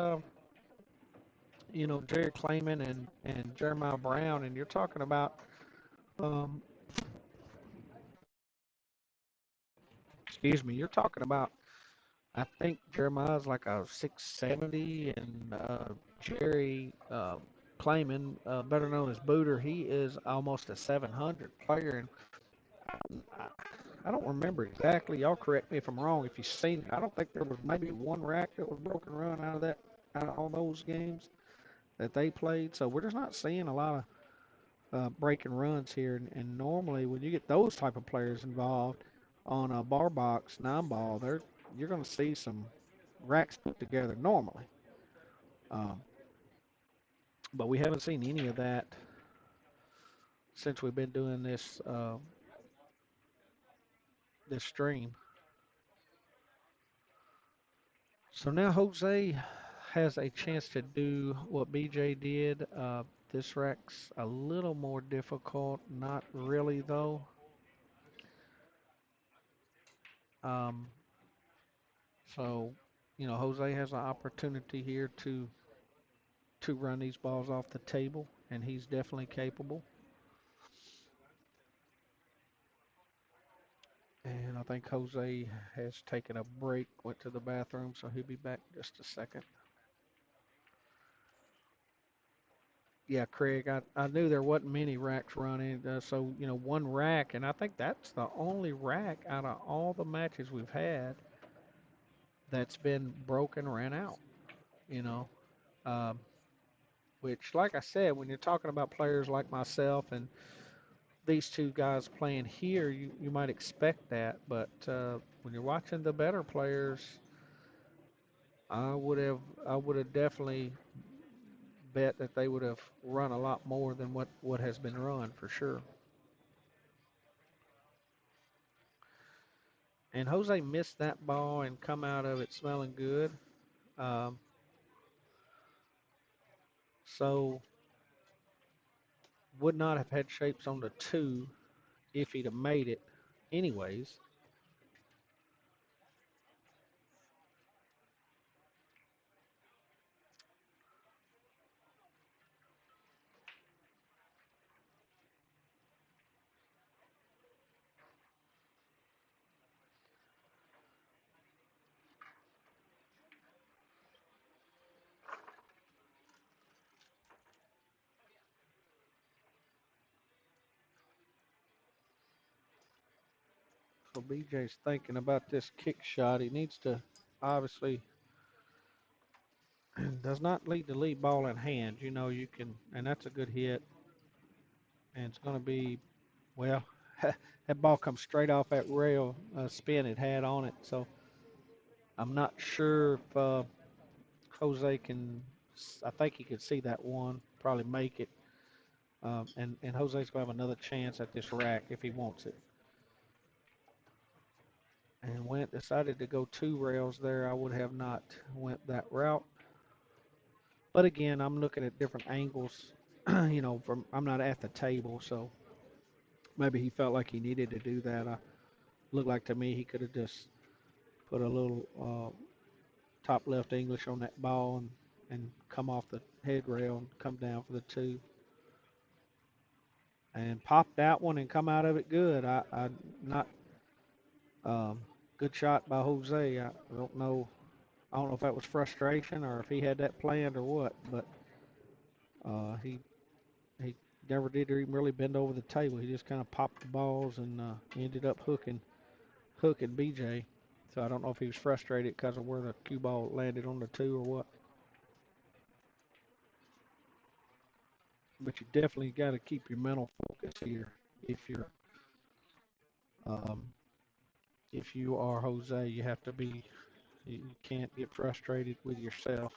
Jerry Clayman and Jeremiah Brown, and you're talking about, um, excuse me, you're talking about, I think Jeremiah's like a 670, and Jerry Clayman, better known as Booter, he is almost a 700 player. And I don't remember exactly. Y'all correct me if I'm wrong. If you've seen it, I don't think there was maybe one rack that was broken run out of all those games that they played. So we're just not seeing a lot of breaking runs here. And normally, when you get those type of players involved on a bar box 9 ball, you're going to see some racks put together normally. Um, but we haven't seen any of that since we've been doing this stream. So now Jose has a chance to do what BJ did. This rack's a little more difficult, not really though. Um, so, Jose has an opportunity here to run these balls off the table, and he's definitely capable. And I think Jose has taken a break, went to the bathroom, so he'll be back in just a second. Yeah, Craig, I knew there wasn't many racks running. So, one rack, and I think that's the only rack out of all the matches we've had that's been broken, ran out, you know. Um, which, like I said, when you're talking about players like myself and these two guys playing here, you might expect that. But when you're watching the better players, I would have I would have definitely bet that they would have run a lot more than what has been run for sure. And Jose missed that ball and come out of it smelling good. Um, so would not have had shapes on the 2 if he'd have made it anyways. So BJ's thinking about this kick shot. He needs to obviously does not lead the lead ball in hand. You can, and that's a good hit. And it's going to be, well, that ball comes straight off that rail spin it had on it. So I'm not sure if Jose can, I think he could see that one, probably make it. And Jose's going to have another chance at this rack if he wants it. And when it decided to go 2 rails there, I would have not went that route. But again, I'm looking at different angles. From I'm not at the table, so maybe he felt like he needed to do that. Looked like to me he could have just put a little top left English on that ball and come off the head rail and come down for the 2 and pop that one and come out of it good. I not um, good shot by Jose. I don't know. I don't know if that was frustration or if he had that planned or what, but he never did even really bend over the table. He just kind of popped the balls and ended up hooking BJ. So I don't know if he was frustrated because of where the cue ball landed on the two or what. But you definitely got to keep your mental focus here if you're um, if you are Jose. You have to be. You can't get frustrated with yourself.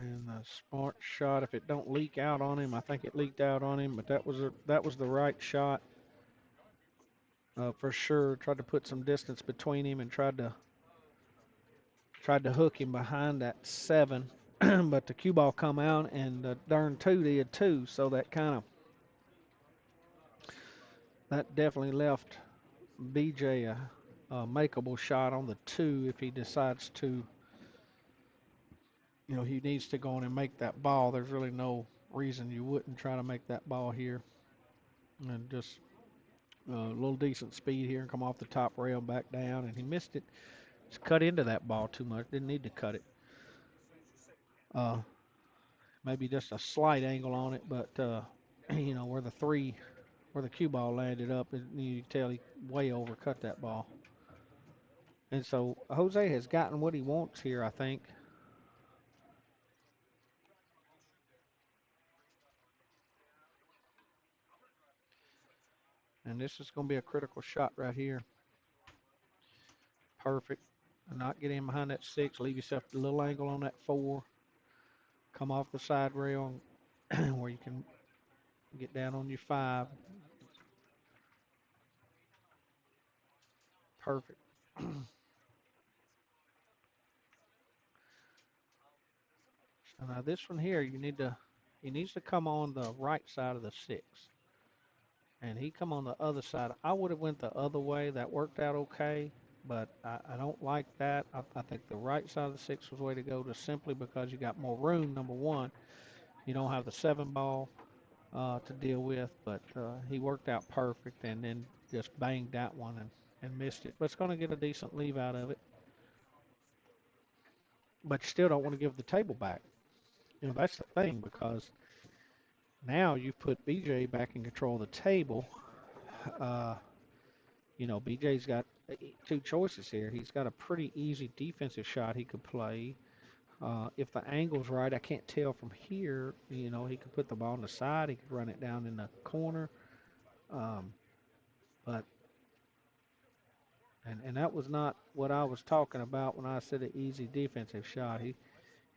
And a smart shot. If it don't leak out on him, I think it leaked out on him, but that was the right shot for sure. Tried to put some distance between him and tried to hook him behind that seven, but the cue ball come out and the darn two did too. So that definitely left BJ a makeable shot on the two if he decides to. He needs to go on and make that ball. There's really no reason you wouldn't try to make that ball here and just a little decent speed here and come off the top rail back down. And he missed it. Just cut into that ball too much. Didn't need to cut it. Uh, Maybe just a slight angle on it, but where where the cue ball landed up, you can tell he way overcut that ball. And so Jose has gotten what he wants here, I think. And this is going to be a critical shot right here. Perfect. Not get in behind that six. Leave yourself a little angle on that four. Come off the side rail where you can get down on your five. Perfect. So now this one here, he needs to come on the right side of the six. And he come on the other side. I would have went the other way. That worked out okay, but I don't like that. I think the right side of the six was the way to go, just simply because you got more room. Number one, you don't have the seven ball to deal with, but he worked out perfect and then just banged that one and missed it. But it's going to get a decent leave out of it. But you still don't want to give the table back. That's the thing because now you've put BJ back in control of the table. Uh, BJ's got two choices here. He's got a pretty easy defensive shot he could play. If the angle's right, I can't tell from here. He could put the ball on the side. He could run it down in the corner. Um, but and that was not what I was talking about when I said an easy defensive shot.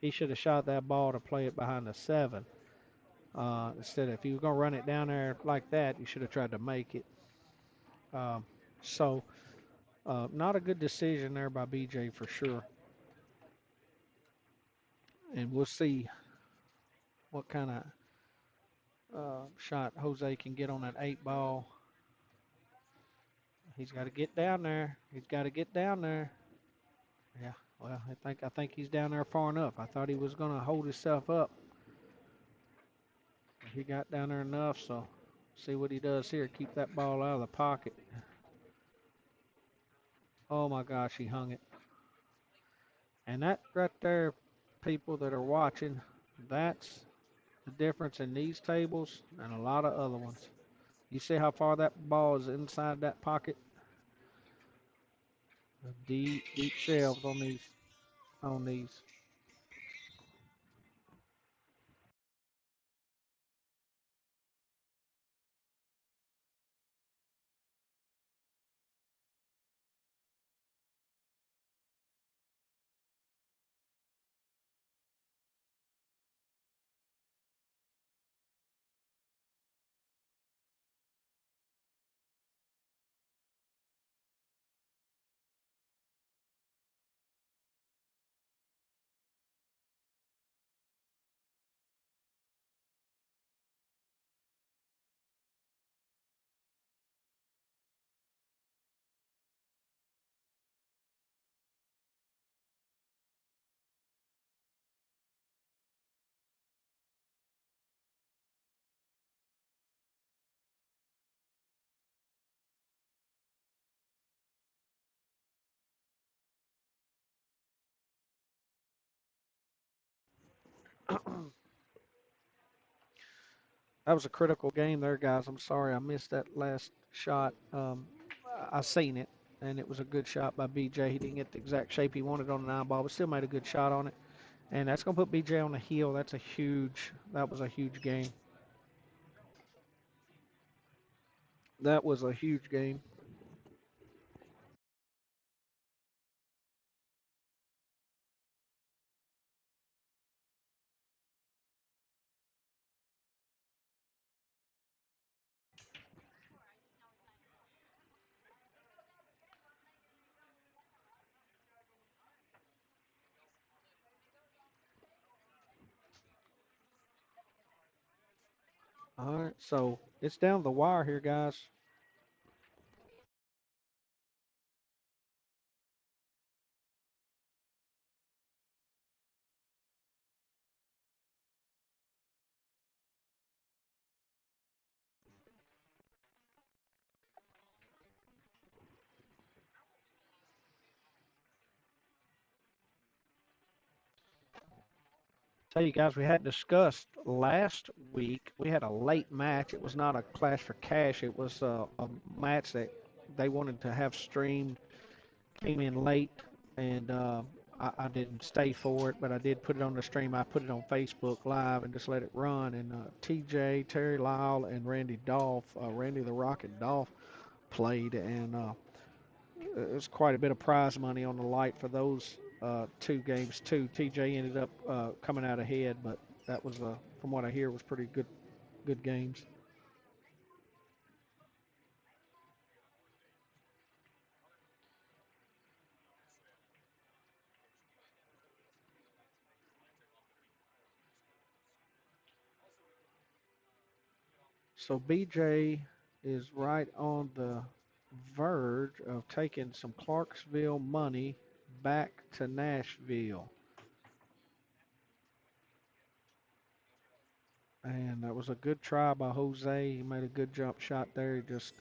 He should have shot that ball to play it behind the seven. Instead of if you were going to run it down there like that, you should have tried to make it. Um, so not a good decision there by BJ for sure. And we'll see what kind of shot Jose can get on that eight ball. He's got to get down there. He's got to get down there. Yeah. Well, I think he's down there far enough. I thought he was going to hold himself up. He got down there enough, so see what he does here. Keep that ball out of the pocket. Oh my gosh, he hung it. And that right there, people that are watching, that's the difference in these tables and a lot of other ones. You see how far that ball is inside that pocket? Deep, deep shelves on these. That was a critical game there, guys. I'm sorry I missed that last shot. I seen it, and it was a good shot by BJ. He didn't get the exact shape he wanted on the nine ball, but still made a good shot on it. And that's going to put BJ on the heel. That was a huge game. That was a huge game. All right, so it's down the wire here, guys. Tell you guys, we had discussed last week. We had a late match. It was not a clash for cash. It was a match that they wanted to have streamed. Came in late, and I didn't stay for it, but I did put it on the stream. I put it on Facebook Live and just let it run. And TJ, Terry Lyle, and Randy Dolph, Randy the Rocket Dolph, played, and it was quite a bit of prize money on the light for those two games too. TJ ended up coming out ahead, but that was, from what I hear, was pretty good games. So BJ is right on the verge of taking some Clarksville money back to Nashville. And that was a good try by Jose. He made a good jump shot there. He just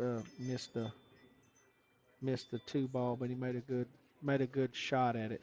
missed the two ball, but he made a good shot at it.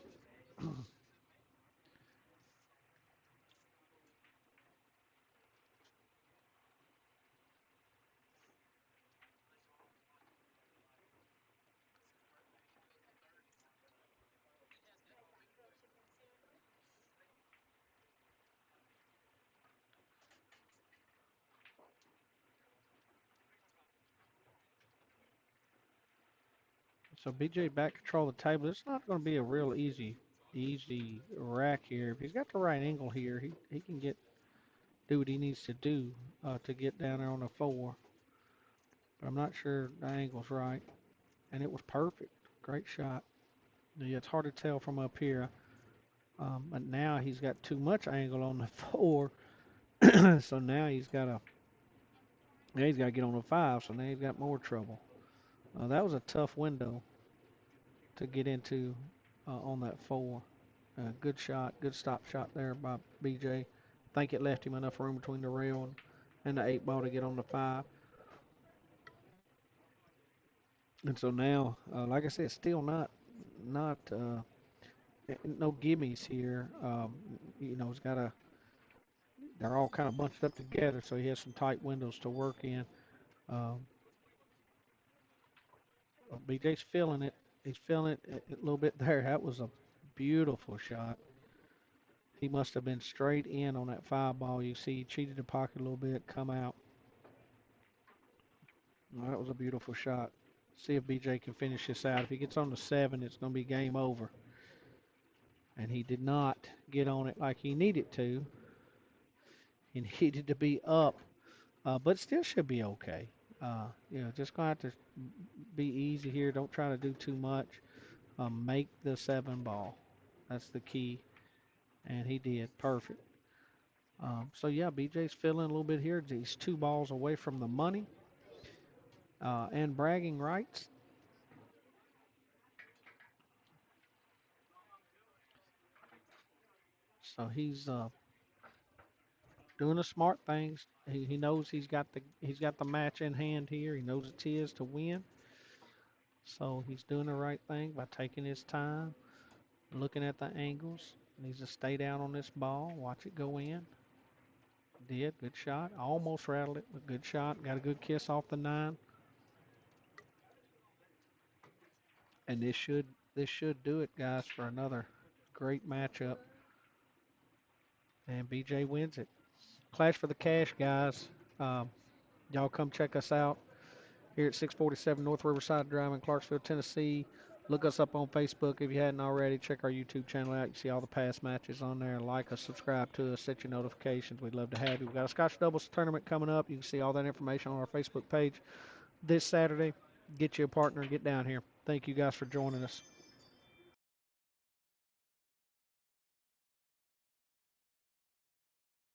So BJ back control of the table. It's not going to be a real easy rack here. If he's got the right angle here, he can do what he needs to do to get down there on the four. But I'm not sure the angle's right. And it was perfect. Great shot. Yeah, it's hard to tell from up here. But now he's got too much angle on the four, so now he's got to get on the five. So now he's got more trouble. That was a tough window to get into on that four. Good shot, good stop shot there by BJ. I think it left him enough room between the rail and the eight ball to get on the five. And so now, like I said, still not no gimmies here. He's got a they're all kind of bunched up together, so he has some tight windows to work in. Um, BJ's feeling it. He's feeling it a little bit there. That was a beautiful shot. He must have been straight in on that five ball. You see, he cheated the pocket a little bit, come out. Well, that was a beautiful shot. See if BJ can finish this out. If he gets on the seven, it's going to be game over. And he did not get on it like he needed to. He needed to be up, but still should be okay. Just going to have to be easy here. Don't try to do too much. Make the seven ball. That's the key. And he did. Perfect. So, yeah, BJ's feeling a little bit here. He's two balls away from the money and bragging rights. So he's doing the smart things. He knows he's got the match in hand here. He knows it's his to win. So he's doing the right thing by taking his time, looking at the angles. Needs to stay down on this ball. Watch it go in. Did. Good shot. Almost rattled it, but good shot. Got a good kiss off the 9. And this should do it, guys, for another great matchup. And BJ wins it. Clash for the Cash, guys. Um, y'all come check us out here at 647 North Riverside Drive in Clarksville, Tennessee. Look us up on Facebook if you hadn't already. Check our YouTube channel out. You see all the past matches on there. Like us, subscribe to us, set your notifications. We'd love to have you. We've got a Scotch Doubles tournament coming up. You can see all that information on our Facebook page this Saturday. Get you a partner. Get down here. Thank you guys for joining us.